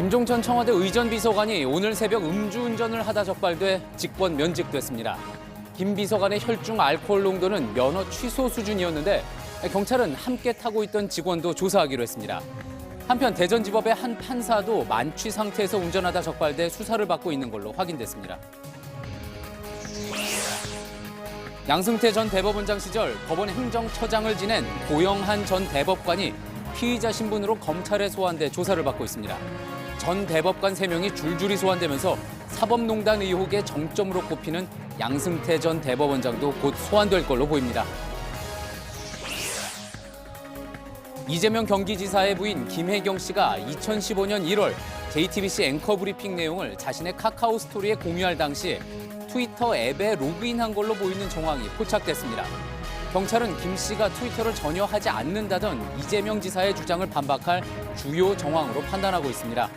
김종천 청와대 의전비서관이 오늘 새벽 음주운전을 하다 적발돼 직권 면직됐습니다. 김 비서관의 혈중 알코올 농도는 면허 취소 수준이었는데 경찰은 함께 타고 있던 직원도 조사하기로 했습니다. 한편 대전지법의 한 판사도 만취 상태에서 운전하다 적발돼 수사를 받고 있는 걸로 확인됐습니다. 양승태 전 대법원장 시절 법원 행정처장을 지낸 고영한 전 대법관이 피의자 신분으로 검찰에 소환돼 조사를 받고 있습니다. 전 대법관 3명이 줄줄이 소환되면서 사법농단 의혹의 정점으로 꼽히는 양승태 전 대법원장도 곧 소환될 걸로 보입니다. 이재명 경기지사의 부인 김혜경 씨가 2015년 1월 JTBC 앵커 브리핑 내용을 자신의 카카오 스토리에 공유할 당시 트위터 앱에 로그인한 걸로 보이는 정황이 포착됐습니다. 경찰은 김 씨가 트위터를 전혀 하지 않는다던 이재명 지사의 주장을 반박할 주요 정황으로 판단하고 있습니다.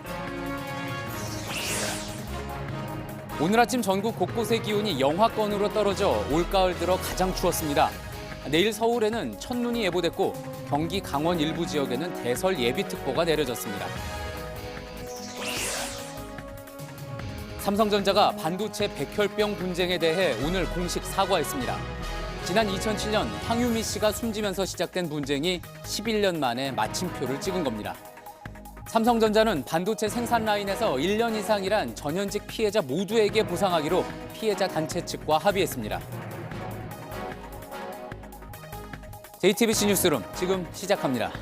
오늘 아침 전국 곳곳의 기온이 영하권으로 떨어져 올가을 들어 가장 추웠습니다. 내일 서울에는 첫눈이 예보됐고 경기 강원 일부 지역에는 대설 예비특보가 내려졌습니다. 삼성전자가 반도체 백혈병 분쟁에 대해 오늘 공식 사과했습니다. 지난 2007년 황유미 씨가 숨지면서 시작된 분쟁이 11년 만에 마침표를 찍은 겁니다. 삼성전자는 반도체 생산 라인에서 1년 이상 일한 전현직 피해자 모두에게 보상하기로 피해자 단체 측과 합의했습니다. JTBC 뉴스룸 지금 시작합니다.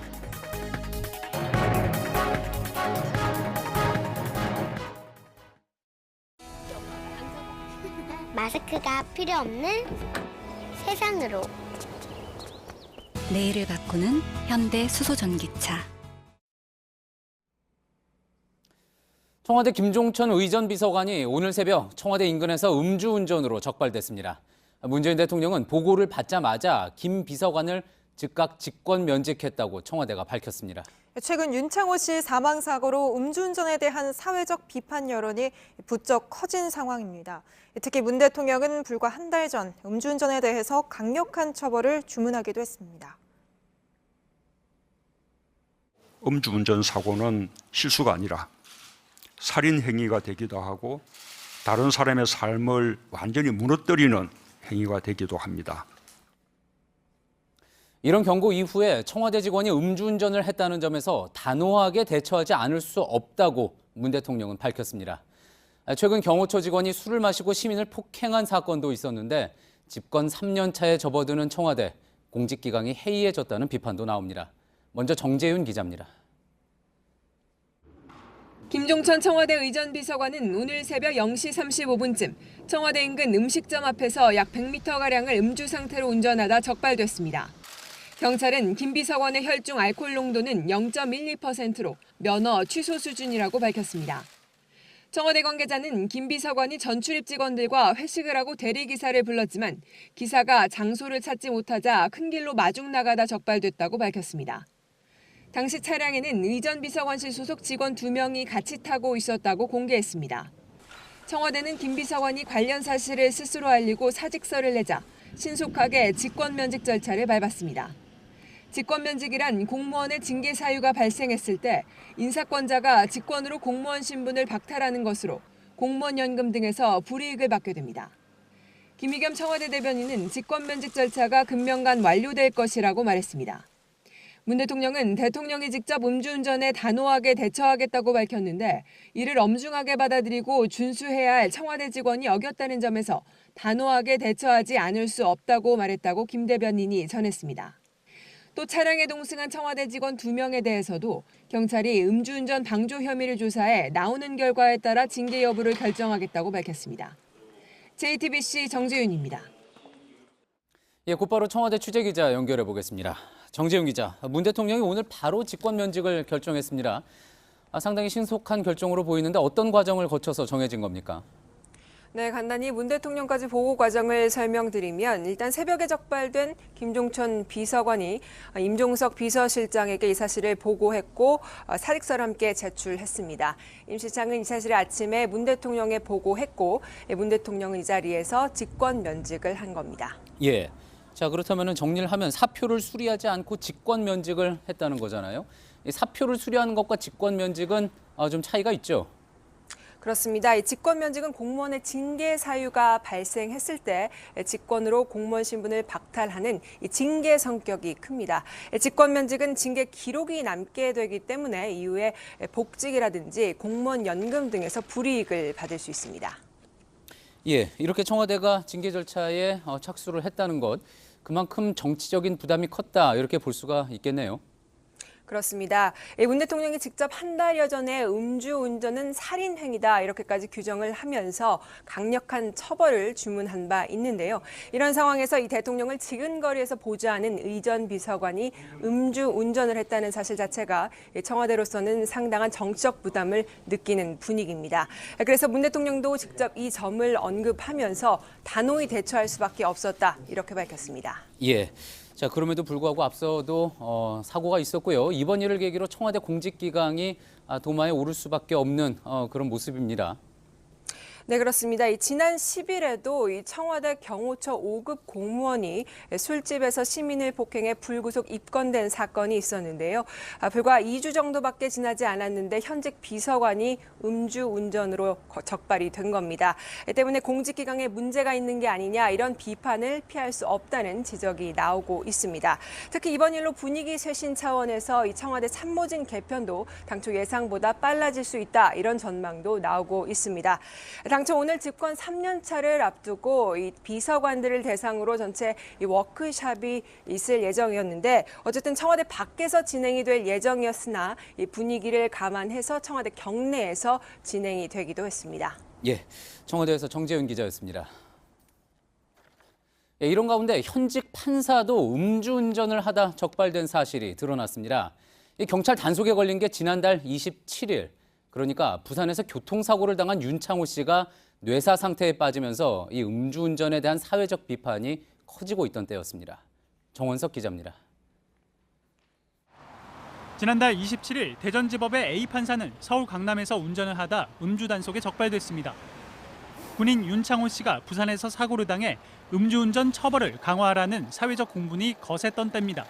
마스크가 필요 없는 세상으로. 내일을 바꾸는 현대 수소전기차. 청와대 김종천 의전비서관이 오늘 새벽 청와대 인근에서 음주운전으로 적발됐습니다. 문재인 대통령은 보고를 받자마자 김 비서관을 즉각 직권 면직했다고 청와대가 밝혔습니다. 최근 윤창호 씨 사망 사고로 음주운전에 대한 사회적 비판 여론이 부쩍 커진 상황입니다. 특히 문 대통령은 불과 한 달 전 음주운전에 대해서 강력한 처벌을 주문하기도 했습니다. 음주운전 사고는 실수가 아니라 살인 행위가 되기도 하고 다른 사람의 삶을 완전히 무너뜨리는 행위가 되기도 합니다. 이런 경고 이후에 청와대 직원이 음주운전을 했다는 점에서 단호하게 대처하지 않을 수 없다고 문 대통령은 밝혔습니다. 최근 경호처 직원이 술을 마시고 시민을 폭행한 사건도 있었는데 집권 3년 차에 접어드는 청와대, 공직기강이 해이해졌다는 비판도 나옵니다. 먼저 정재윤 기자입니다. 김종천 청와대 의전비서관은 오늘 새벽 0시 35분쯤 청와대 인근 음식점 앞에서 약 100m가량을 음주 상태로 운전하다 적발됐습니다. 경찰은 김 비서관의 혈중 알코올 농도는 0.12%로 면허 취소 수준이라고 밝혔습니다. 청와대 관계자는 김 비서관이 전출입 직원들과 회식을 하고 대리기사를 불렀지만 기사가 장소를 찾지 못하자 큰 길로 마중 나가다 적발됐다고 밝혔습니다. 당시 차량에는 의전비서관실 소속 직원 2명이 같이 타고 있었다고 공개했습니다. 청와대는 김 비서관이 관련 사실을 스스로 알리고 사직서를 내자 신속하게 직권면직 절차를 밟았습니다. 직권면직이란 공무원의 징계 사유가 발생했을 때 인사권자가 직권으로 공무원 신분을 박탈하는 것으로 공무원연금 등에서 불이익을 받게 됩니다. 김의겸 청와대 대변인은 직권면직 절차가 금년간 완료될 것이라고 말했습니다. 문 대통령은 대통령이 직접 음주운전에 단호하게 대처하겠다고 밝혔는데 이를 엄중하게 받아들이고 준수해야 할 청와대 직원이 어겼다는 점에서 단호하게 대처하지 않을 수 없다고 말했다고 김 대변인이 전했습니다. 또 차량에 동승한 청와대 직원 2명에 대해서도 경찰이 음주운전 방조 혐의를 조사해 나오는 결과에 따라 징계 여부를 결정하겠다고 밝혔습니다. JTBC 정재윤입니다. 곧바로 청와대 취재기자 연결해 보겠습니다. 정재윤 기자, 문 대통령이 오늘 바로 직권 면직을 결정했습니다. 상당히 신속한 결정으로 보이는데 어떤 과정을 거쳐서 정해진 겁니까? 네, 간단히 문 대통령까지 보고 과정을 설명드리면 일단 새벽에 적발된 김종천 비서관이 임종석 비서실장에게 이 사실을 보고했고 사직서를 함께 제출했습니다. 임 실장은 이 사실을 아침에 문 대통령에 보고했고 문 대통령은 이 자리에서 직권 면직을 한 겁니다. 예. 자, 그렇다면 정리를 하면 사표를 수리하지 않고 직권 면직을 했다는 거잖아요. 이 사표를 수리하는 것과 직권 면직은 좀 차이가 있죠. 그렇습니다. 이 직권면직은 공무원의 징계 사유가 발생했을 때 직권으로 공무원 신분을 박탈하는 이 징계 성격이 큽니다. 직권면직은 징계 기록이 남게 되기 때문에 이후에 복직이라든지 공무원 연금 등에서 불이익을 받을 수 있습니다. 예, 이렇게 청와대가 징계 절차에 착수를 했다는 것, 그만큼 정치적인 부담이 컸다 이렇게 볼 수가 있겠네요. 그렇습니다. 문 대통령이 직접 한 달여 전에 음주운전은 살인행위다 이렇게까지 규정을 하면서 강력한 처벌을 주문한 바 있는데요. 이런 상황에서 이 대통령을 지근거리에서 보좌하는 의전 비서관이 음주운전을 했다는 사실 자체가 청와대로서는 상당한 정치적 부담을 느끼는 분위기입니다. 그래서 문 대통령도 직접 이 점을 언급하면서 단호히 대처할 수밖에 없었다 이렇게 밝혔습니다. 예. 자, 그럼에도 불구하고 앞서도 사고가 있었고요. 이번 일을 계기로 청와대 공직기강이 도마에 오를 수밖에 없는 그런 모습입니다. 네, 그렇습니다. 지난 10일에도 이 청와대 경호처 5급 공무원이 술집에서 시민을 폭행해 불구속 입건된 사건이 있었는데요. 불과 2주 정도밖에 지나지 않았는데 현직 비서관이 음주운전으로 적발이 된 겁니다. 때문에 공직기강에 문제가 있는 게 아니냐 이런 비판을 피할 수 없다는 지적이 나오고 있습니다. 특히 이번 일로 분위기 쇄신 차원에서 이 청와대 참모진 개편도 당초 예상보다 빨라질 수 있다 이런 전망도 나오고 있습니다. 당초 오늘 집권 3년 차를 앞두고 이 비서관들을 대상으로 전체 이 워크숍이 있을 예정이었는데 어쨌든 청와대 밖에서 진행이 될 예정이었으나 이 분위기를 감안해서 청와대 경내에서 진행이 되기도 했습니다. 예, 청와대에서 정재윤 기자였습니다. 예, 이런 가운데 현직 판사도 음주운전을 하다 적발된 사실이 드러났습니다. 이 경찰 단속에 걸린 게 지난달 27일. 그러니까 부산에서 교통사고를 당한 윤창호 씨가 뇌사 상태에 빠지면서 이 음주운전에 대한 사회적 비판이 커지고 있던 때였습니다. 정원석 기자입니다. 지난달 27일 대전지법의 A 판사는 서울 강남에서 운전을 하다 음주 단속에 적발됐습니다. 군인 윤창호 씨가 부산에서 사고를 당해 음주운전 처벌을 강화하라는 사회적 공분이 거셌던 때입니다.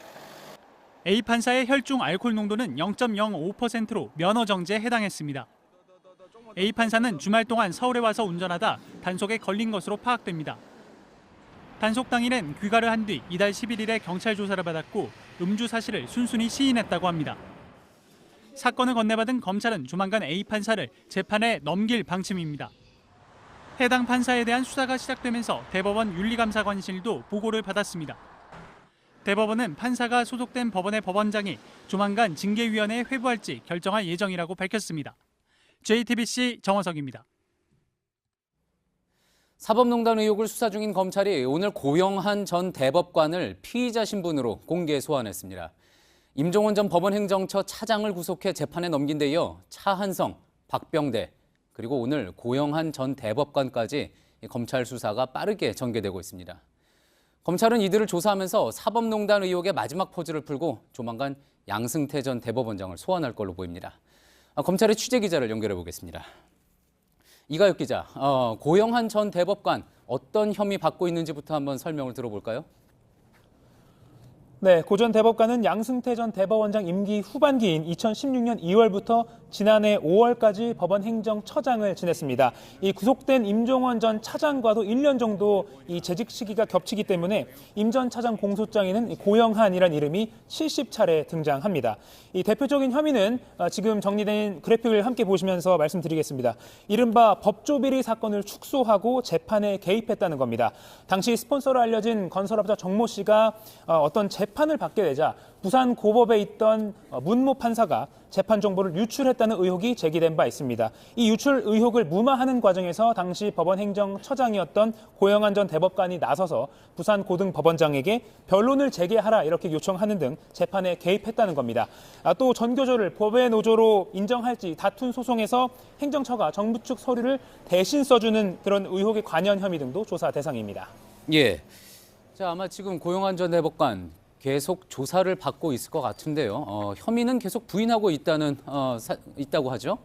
A 판사의 혈중 알코올 농도는 0.05%로 면허 정지에 해당했습니다. A 판사는 주말 동안 서울에 와서 운전하다 단속에 걸린 것으로 파악됩니다. 단속 당일엔 귀가를 한 뒤 이달 11일에 경찰 조사를 받았고 음주 사실을 순순히 시인했다고 합니다. 사건을 건네받은 검찰은 조만간 A 판사를 재판에 넘길 방침입니다. 해당 판사에 대한 수사가 시작되면서 대법원 윤리감사관실도 보고를 받았습니다. 대법원은 판사가 소속된 법원의 법원장이 조만간 징계위원회에 회부할지 결정할 예정이라고 밝혔습니다. JTBC 정원석입니다. 사법농단 의혹을 수사 중인 검찰이 오늘 고영한 전 대법관을 피의자 신분으로 공개 소환했습니다. 임종원 전 법원행정처 차장을 구속해 재판에 넘긴 데 이어 차한성, 박병대, 그리고 오늘 고영한 전 대법관까지 검찰 수사가 빠르게 전개되고 있습니다. 검찰은 이들을 조사하면서 사법농단 의혹의 마지막 퍼즐을 풀고 조만간 양승태 전 대법원장을 소환할 걸로 보입니다. 검찰의 취재기자를 연결해 보겠습니다. 이가혁 기자, 고영한 전 대법관 어떤 혐의 받고 있는지부터 한번 설명을 들어볼까요? 네, 고 전 대법관은 양승태 전 대법원장 임기 후반기인 2016년 2월부터 지난해 5월까지 법원 행정처장을 지냈습니다. 이 구속된 임종원 전 차장과도 1년 정도 이 재직 시기가 겹치기 때문에 임 전 차장 공소장에는 고영한이라는 이름이 70차례 등장합니다. 이 대표적인 혐의는 지금 정리된 그래픽을 함께 보시면서 말씀드리겠습니다. 이른바 법조비리 사건을 축소하고 재판에 개입했다는 겁니다. 당시 스폰서로 알려진 건설업자 정모 씨가 어떤 재판을 받게 되자 부산 고법에 있던 문모 판사가 재판 정보를 유출했다는 의혹이 제기된 바 있습니다. 이 유출 의혹을 무마하는 과정에서 당시 법원 행정처장이었던 고영한 전 대법관이 나서서 부산 고등법원장에게 변론을 제기하라 이렇게 요청하는 등 재판에 개입했다는 겁니다. 또 전교조를 법의 노조로 인정할지 다툰 소송에서 행정처가 정부 측 서류를 대신 써주는 그런 의혹의 관여 혐의 등도 조사 대상입니다. 예. 자, 아마 지금 고영한 전 대법관 계속 조사를 받고 있을 것 같은데요. 혐의는 계속 부인하고 있다고 하죠?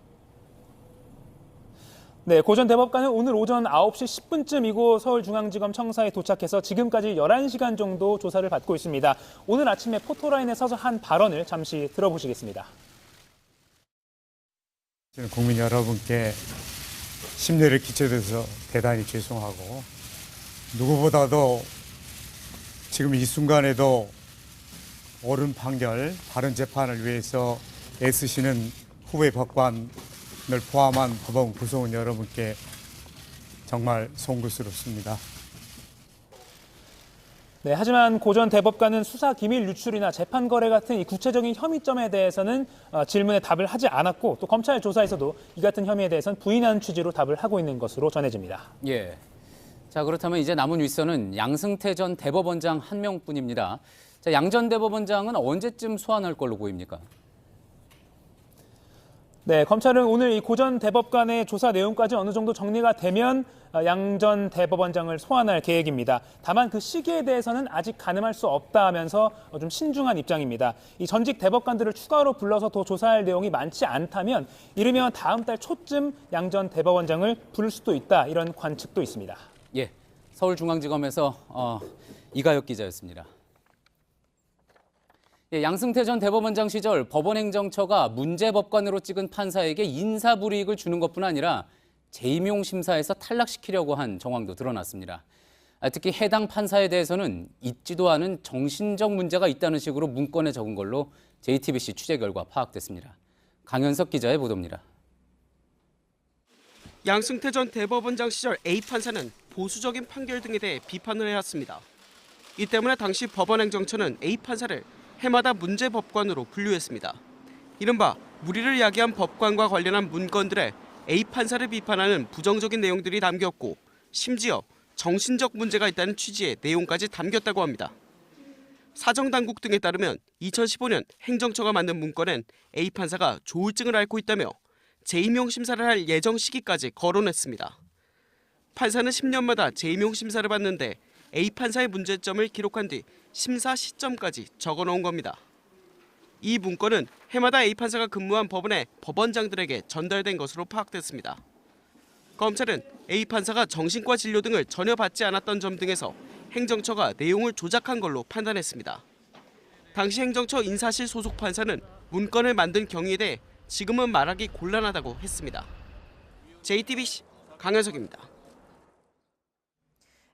네, 고 전 대법관은 오늘 오전 9시 10분쯤 이곳 서울중앙지검 청사에 도착해서 지금까지 11시간 정도 조사를 받고 있습니다. 오늘 아침에 포토라인에 서서 한 발언을 잠시 들어보시겠습니다. 저는 국민 여러분께 심려를 끼쳐드려서 대단히 죄송하고 누구보다도 지금 이 순간에도 옳은 판결, 바른 재판을 위해서 애쓰시는 후배 법관을 포함한 법원 구성원 여러분께 정말 송구스럽습니다. 네, 하지만 고 전 대법관은 수사 기밀 유출이나 재판 거래 같은 이 구체적인 혐의점에 대해서는 질문에 답을 하지 않았고 또 검찰 조사에서도 이 같은 혐의에 대해서는 부인하는 취지로 답을 하고 있는 것으로 전해집니다. 예. 자, 그렇다면 이제 남은 윗선은 양승태 전 대법원장 한 명뿐입니다. 자, 양 전 대법원장은 언제쯤 소환할 걸로 보입니까? 네, 검찰은 오늘 이 고 전 대법관의 조사 내용까지 어느 정도 정리가 되면 양 전 대법원장을 소환할 계획입니다. 다만 그 시기에 대해서는 아직 가늠할 수 없다 하면서 좀 신중한 입장입니다. 이 전직 대법관들을 추가로 불러서 더 조사할 내용이 많지 않다면 이르면 다음 달 초쯤 양 전 대법원장을 부를 수도 있다, 이런 관측도 있습니다. 예, 서울중앙지검에서 이가혁 기자였습니다. 예, 양승태 전 대법원장 시절 법원행정처가 문제법관으로 찍은 판사에게 인사불이익을 주는 것뿐 아니라 재임용 심사에서 탈락시키려고 한 정황도 드러났습니다. 특히 해당 판사에 대해서는 있지도 않은 정신적 문제가 있다는 식으로 문건에 적은 걸로 JTBC 취재 결과 파악됐습니다. 강현석 기자의 보도입니다. 양승태 전 대법원장 시절 A 판사는 보수적인 판결 등에 대해 비판을 해왔습니다. 이 때문에 당시 법원행정처는 A 판사를 해마다 문제법관으로 분류했습니다. 이른바 무리를 야기한 법관과 관련한 문건들에 A 판사를 비판하는 부정적인 내용들이 담겼고 심지어 정신적 문제가 있다는 취지의 내용까지 담겼다고 합니다. 사정당국 등에 따르면 2015년 행정처가 만든 문건엔 A 판사가 조울증을 앓고 있다며 재임용 심사를 할 예정 시기까지 거론했습니다. 판사는 10년마다 재임용 심사를 받는데 A 판사의 문제점을 기록한 뒤 심사 시점까지 적어놓은 겁니다. 이 문건은 해마다 A 판사가 근무한 법원의 법원장들에게 전달된 것으로 파악됐습니다. 검찰은 A 판사가 정신과 진료 등을 전혀 받지 않았던 점 등에서 행정처가 내용을 조작한 걸로 판단했습니다. 당시 행정처 인사실 소속 판사는 문건을 만든 경위에 대해 지금은 말하기 곤란하다고 했습니다. JTBC 강현석입니다.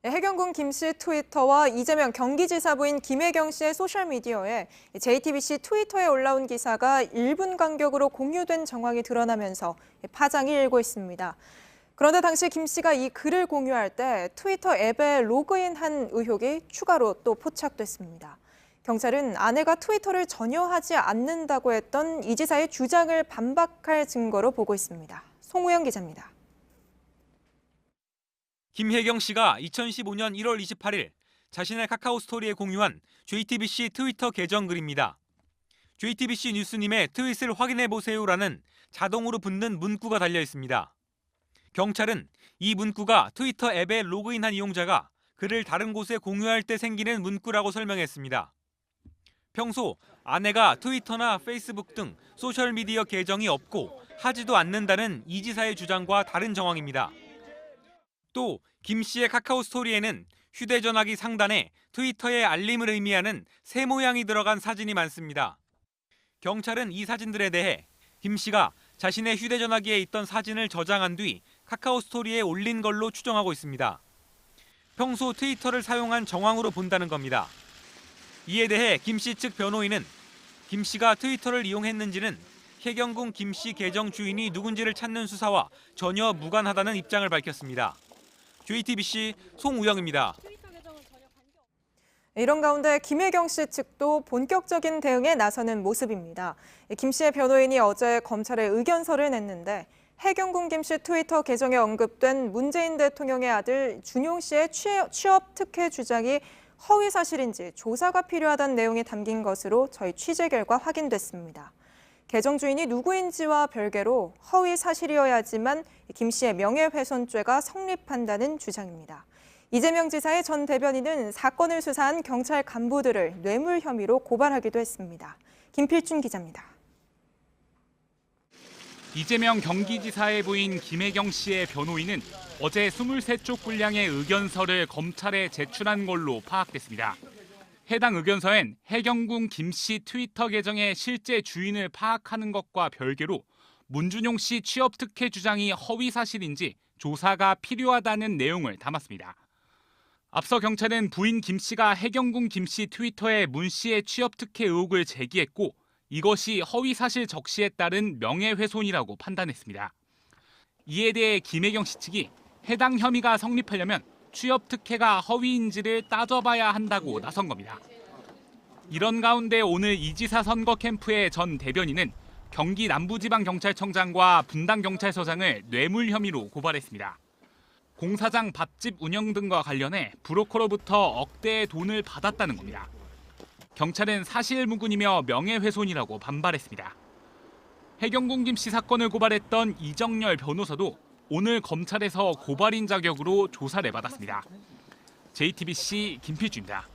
해경군 김 씨 트위터와 이재명 경기지사 부인 김혜경 씨의 소셜미디어에 JTBC 트위터에 올라온 기사가 1분 간격으로 공유된 정황이 드러나면서 파장이 일고 있습니다. 그런데 당시 김 씨가 이 글을 공유할 때 트위터 앱에 로그인한 의혹이 추가로 또 포착됐습니다. 경찰은 아내가 트위터를 전혀 하지 않는다고 했던 이 지사의 주장을 반박할 증거로 보고 있습니다. 송우영 기자입니다. 김혜경 씨가 2015년 1월 28일 자신의 카카오 스토리에 공유한 JTBC 트위터 계정 글입니다. JTBC 뉴스님의 트윗을 확인해보세요라는 자동으로 붙는 문구가 달려 있습니다. 경찰은 이 문구가 트위터 앱에 로그인한 이용자가 글을 다른 곳에 공유할 때 생기는 문구라고 설명했습니다. 평소 아내가 트위터나 페이스북 등 소셜미디어 계정이 없고 하지도 않는다는 이 지사의 주장과 다른 정황입니다. 또 김 씨의 카카오 스토리에는 휴대전화기 상단에 트위터의 알림을 의미하는 새 모양이 들어간 사진이 많습니다. 경찰은 이 사진들에 대해 김 씨가 자신의 휴대전화기에 있던 사진을 저장한 뒤 카카오 스토리에 올린 걸로 추정하고 있습니다. 평소 트위터를 사용한 정황으로 본다는 겁니다. 이에 대해 김 씨 측 변호인은 김 씨가 트위터를 이용했는지는 해경군 김 씨 계정 주인이 누군지를 찾는 수사와 전혀 무관하다는 입장을 밝혔습니다. JTBC 송우영입니다. 이런 가운데 김혜경 씨 측도 본격적인 대응에 나서는 모습입니다. 김 씨의 변호인이 어제 검찰에 의견서를 냈는데 해경군 김 씨 트위터 계정에 언급된 문재인 대통령의 아들 준용 씨의 취업 특혜 주장이 허위 사실인지 조사가 필요하다는 내용이 담긴 것으로 저희 취재 결과 확인됐습니다. 계정 주인이 누구인지와 별개로 허위 사실이어야지만 김 씨의 명예훼손죄가 성립한다는 주장입니다. 이재명 지사의 전 대변인은 사건을 수사한 경찰 간부들을 뇌물 혐의로 고발하기도 했습니다. 김필준 기자입니다. 이재명 경기지사의 부인 김혜경 씨의 변호인은 어제 23쪽 분량의 의견서를 검찰에 제출한 걸로 파악됐습니다. 해당 의견서엔 해경군 김 씨 트위터 계정의 실제 주인을 파악하는 것과 별개로 문준용 씨 취업 특혜 주장이 허위 사실인지 조사가 필요하다는 내용을 담았습니다. 앞서 경찰은 부인 김 씨가 해경군 김 씨 트위터에 문 씨의 취업 특혜 의혹을 제기했고 이것이 허위 사실 적시에 따른 명예훼손이라고 판단했습니다. 이에 대해 김혜경 씨 측이 해당 혐의가 성립하려면 취업 특혜가 허위인지를 따져봐야 한다고 나선 겁니다. 이런 가운데 오늘 이 지사 선거 캠프의 전 대변인은 경기 남부지방경찰청장과 분당경찰서장을 뇌물 혐의로 고발했습니다. 공사장 밥집 운영 등과 관련해 브로커로부터 억대의 돈을 받았다는 겁니다. 경찰은 사실무근이며 명예훼손이라고 반발했습니다. 해경군 김 씨 사건을 고발했던 이정열 변호사도 오늘 검찰에서 고발인 자격으로 조사를 받았습니다. JTBC 김필주입니다.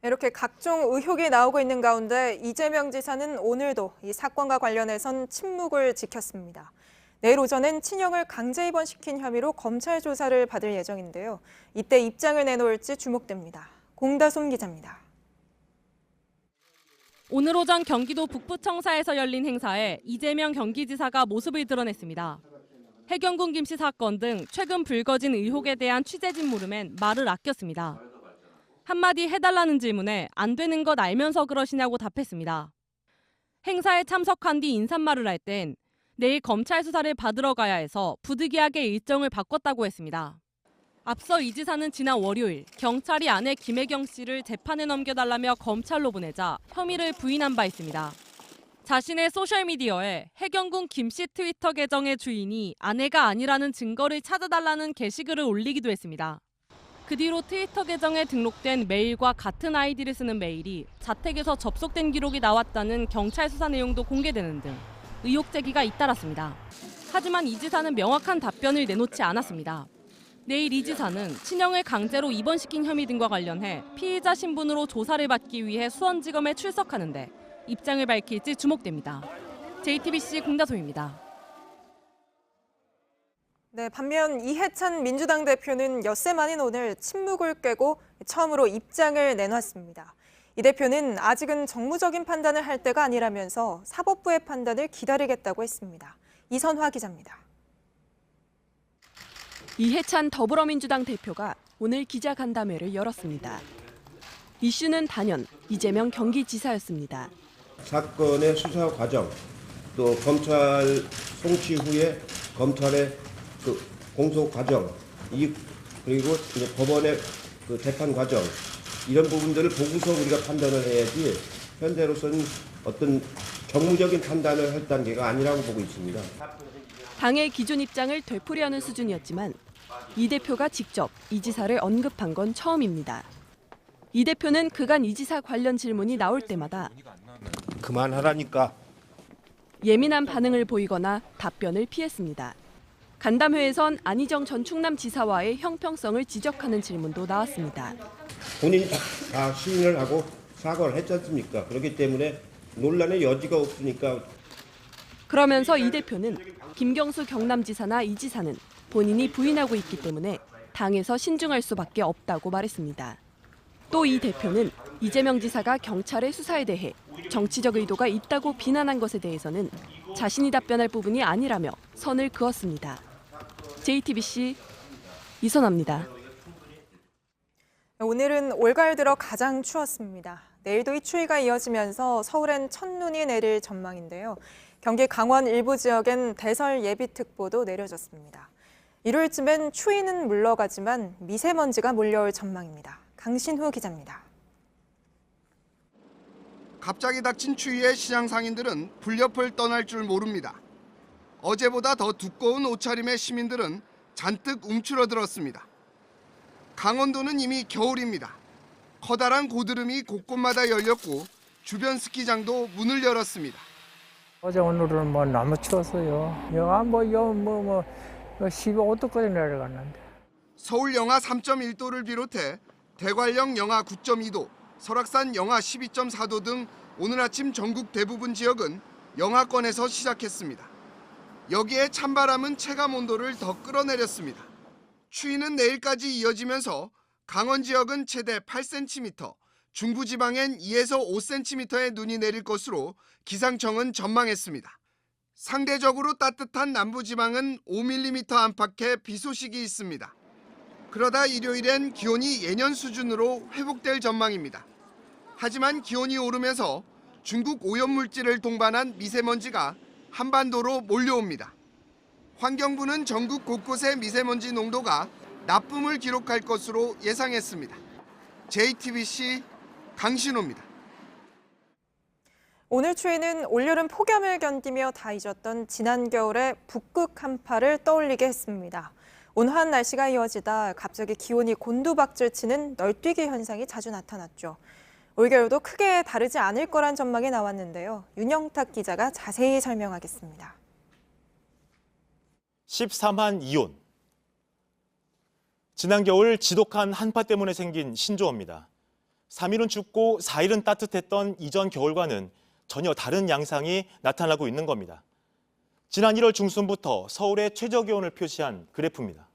이렇게 각종 의혹이 나오고 있는 가운데 이재명 지사는 오늘도 이 사건과 관련해선 침묵을 지켰습니다. 내일 오전엔 친형을 강제 입원시킨 혐의로 검찰 조사를 받을 예정인데요. 이때 입장을 내놓을지 주목됩니다. 공다솜 기자입니다. 오늘 오전 경기도 북부청사에서 열린 행사에 이재명 경기지사가 모습을 드러냈습니다. 해경군 김 씨 사건 등 최근 불거진 의혹에 대한 취재진 물음엔 말을 아꼈습니다. 한마디 해달라는 질문에 안 되는 것 알면서 그러시냐고 답했습니다. 행사에 참석한 뒤 인사말을 할 땐 내일 검찰 수사를 받으러 가야 해서 부득이하게 일정을 바꿨다고 했습니다. 앞서 이 지사는 지난 월요일 경찰이 아내 김혜경 씨를 재판에 넘겨달라며 검찰로 보내자 혐의를 부인한 바 있습니다. 자신의 소셜미디어에 해경군 김 씨 트위터 계정의 주인이 아내가 아니라는 증거를 찾아달라는 게시글을 올리기도 했습니다. 그 뒤로 트위터 계정에 등록된 메일과 같은 아이디를 쓰는 메일이 자택에서 접속된 기록이 나왔다는 경찰 수사 내용도 공개되는 등 의혹 제기가 잇따랐습니다. 하지만 이 지사는 명확한 답변을 내놓지 않았습니다. 내일 이 지사는 친형을 강제로 입원시킨 혐의 등과 관련해 피의자 신분으로 조사를 받기 위해 수원지검에 출석하는데 입장을 밝힐지 주목됩니다. JTBC 공다솜입니다. 네, 반면 이해찬 민주당 대표는 엿새 만인 오늘 침묵을 깨고 처음으로 입장을 내놨습니다. 이 대표는 아직은 정무적인 판단을 할 때가 아니라면서 사법부의 판단을 기다리겠다고 했습니다. 이선화 기자입니다. 이해찬 더불어민주당 대표가 오늘 기자간담회를 열었습니다. 이슈는 단연 이재명 경기지사였습니다. 사건의 수사 과정, 또 검찰 송치 후에 검찰의 공소 과정, 그리고 이제 법원의 재판 과정, 이런 부분들을 보고서 우리가 판단을 해야지 현재로서는 어떤 정무적인 판단을 할 단계가 아니라고 보고 있습니다. 당의 기존 입장을 되풀이하는 수준이었지만 이 대표가 직접 이 지사를 언급한 건 처음입니다. 이 대표는 그간 이 지사 관련 질문이 나올 때마다 그만하라니까 예민한 반응을 보이거나 답변을 피했습니다. 간담회에선 안희정 전 충남지사와의 형평성을 지적하는 질문도 나왔습니다. 본인이 다 시인을 하고 사과를 했지 않습니까? 그렇기 때문에 논란의 여지가 없으니까. 그러면서 이 대표는 김경수 경남지사나 이 지사는 본인이 부인하고 있기 때문에 당에서 신중할 수밖에 없다고 말했습니다. 또 이 대표는 이재명 지사가 경찰의 수사에 대해 정치적 의도가 있다고 비난한 것에 대해서는 자신이 답변할 부분이 아니라며 선을 그었습니다. JTBC 이선화입니다. 오늘은 올가을 들어 가장 추웠습니다. 내일도 이 추위가 이어지면서 서울엔 첫눈이 내릴 전망인데요. 경기 강원 일부 지역엔 대설 예비특보도 내려졌습니다. 일요일쯤엔 추위는 물러가지만 미세먼지가 몰려올 전망입니다. 강신후 기자입니다. 갑자기 닥친 추위에 시장 상인들은 불옆을 떠날 줄 모릅니다. 어제보다 더 두꺼운 옷차림의 시민들은 잔뜩 움츠러들었습니다. 강원도는 이미 겨울입니다. 커다란 고드름이 곳곳마다 열렸고 주변 스키장도 문을 열었습니다. 어제 오늘은 너무 추웠어요. 영하 15도까지 내려갔는데. 서울 영하 3.1도를 비롯해 대관령 영하 9.2도, 설악산 영하 12.4도 등 오늘 아침 전국 대부분 지역은 영하권에서 시작했습니다. 여기에 찬바람은 체감 온도를 더 끌어내렸습니다. 추위는 내일까지 이어지면서 강원 지역은 최대 8cm, 중부지방엔 2에서 5cm의 눈이 내릴 것으로 기상청은 전망했습니다. 상대적으로 따뜻한 남부지방은 5mm 안팎의 비 소식이 있습니다. 그러다 일요일엔 기온이 예년 수준으로 회복될 전망입니다. 하지만 기온이 오르면서 중국 오염물질을 동반한 미세먼지가 한반도로 몰려옵니다. 환경부는 전국 곳곳의 미세먼지 농도가 나쁨을 기록할 것으로 예상했습니다. JTBC 강신호입니다. 오늘 추위는 올여름 폭염을 견디며 다 잊었던 지난 겨울의 북극 한파를 떠올리게 했습니다. 온화한 날씨가 이어지다 갑자기 기온이 곤두박질 치는 널뛰기 현상이 자주 나타났죠. 올겨울도 크게 다르지 않을 거란 전망이 나왔는데요. 윤영탁 기자가 자세히 설명하겠습니다. 13한 이온. 지난 겨울 지독한 한파 때문에 생긴 신조어입니다. 3일은 춥고 4일은 따뜻했던 이전 겨울과는 전혀 다른 양상이 나타나고 있는 겁니다. 지난 1월 중순부터 서울의 최저기온을 표시한 그래프입니다.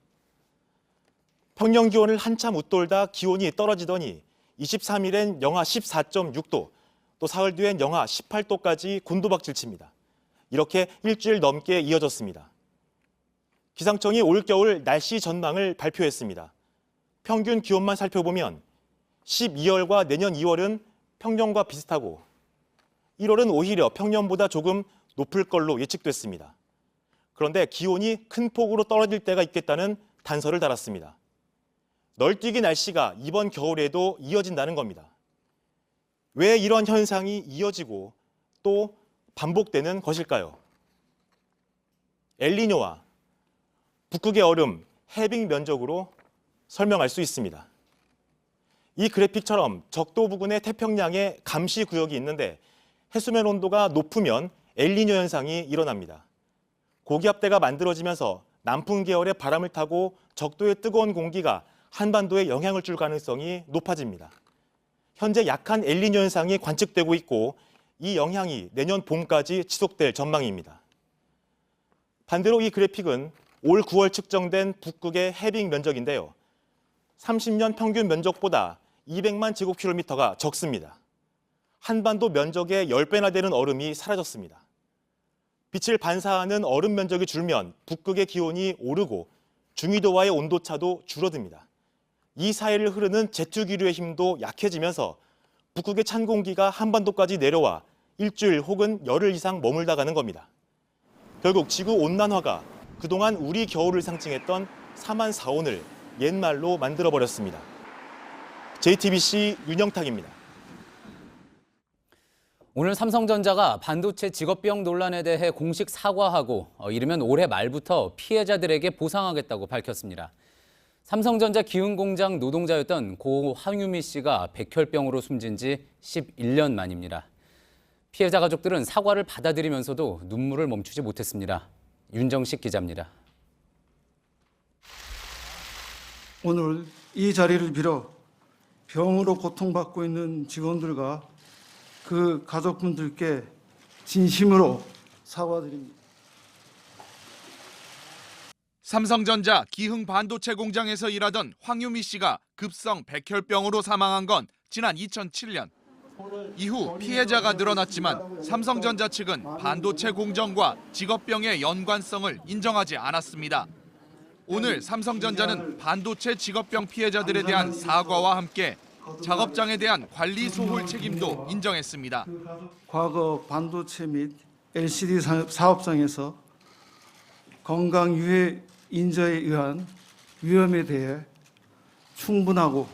평년 기온을 한참 웃돌다 기온이 떨어지더니 23일엔 영하 14.6도, 또 사흘 뒤엔 영하 18도까지 곤두박질칩니다. 이렇게 일주일 넘게 이어졌습니다. 기상청이 올겨울 날씨 전망을 발표했습니다. 평균 기온만 살펴보면 12월과 내년 2월은 평년과 비슷하고 1월은 오히려 평년보다 조금 높을 걸로 예측됐습니다. 그런데 기온이 큰 폭으로 떨어질 때가 있겠다는 단서를 달았습니다. 널뛰기 날씨가 이번 겨울에도 이어진다는 겁니다. 왜 이런 현상이 이어지고 또 반복되는 것일까요? 엘니뇨와 북극의 얼음, 해빙 면적으로 설명할 수 있습니다. 이 그래픽처럼 적도 부근의 태평양에 감시 구역이 있는데 해수면 온도가 높으면 엘니뇨 현상이 일어납니다. 고기압대가 만들어지면서 남풍 계열의 바람을 타고 적도의 뜨거운 공기가 한반도에 영향을 줄 가능성이 높아집니다. 현재 약한 엘니뇨 현상이 관측되고 있고 이 영향이 내년 봄까지 지속될 전망입니다. 반대로 이 그래픽은 올 9월 측정된 북극의 해빙 면적인데요. 30년 평균 면적보다 200만 제곱킬로미터가 적습니다. 한반도 면적의 10배나 되는 얼음이 사라졌습니다. 빛을 반사하는 얼음 면적이 줄면 북극의 기온이 오르고 중위도와의 온도차도 줄어듭니다. 이 사이를 흐르는 제트기류의 힘도 약해지면서 북극의 찬 공기가 한반도까지 내려와 일주일 혹은 열흘 이상 머물다 가는 겁니다. 결국 지구온난화가 그동안 우리 겨울을 상징했던 3한 4온을 옛말로 만들어버렸습니다. JTBC 윤영탁입니다. 오늘 삼성전자가 반도체 직업병 논란에 대해 공식 사과하고 이르면 올해 말부터 피해자들에게 보상하겠다고 밝혔습니다. 삼성전자 기흥공장 노동자였던 고 황유미 씨가 백혈병으로 숨진 지 11년 만입니다. 피해자 가족들은 사과를 받아들이면서도 눈물을 멈추지 못했습니다. 윤정식 기자입니다. 오늘 이 자리를 빌어 병으로 고통받고 있는 직원들과 그 가족분들께 진심으로 사과드립니다. 삼성전자 기흥 반도체 공장에서 일하던 황유미 씨가 급성 백혈병으로 사망한 건 지난 2007년. 이후 피해자가 늘어났지만 삼성전자 측은 반도체 공정과 직업병의 연관성을 인정하지 않았습니다. 오늘 삼성전자는 반도체 직업병 피해자들에 대한 사과와 함께 작업장에 대한 관리 소홀 책임도 인정했습니다. 과거 반도체 및 LCD 사업장에서 건강 유해 인자에 의한 위험에 대해 충분하고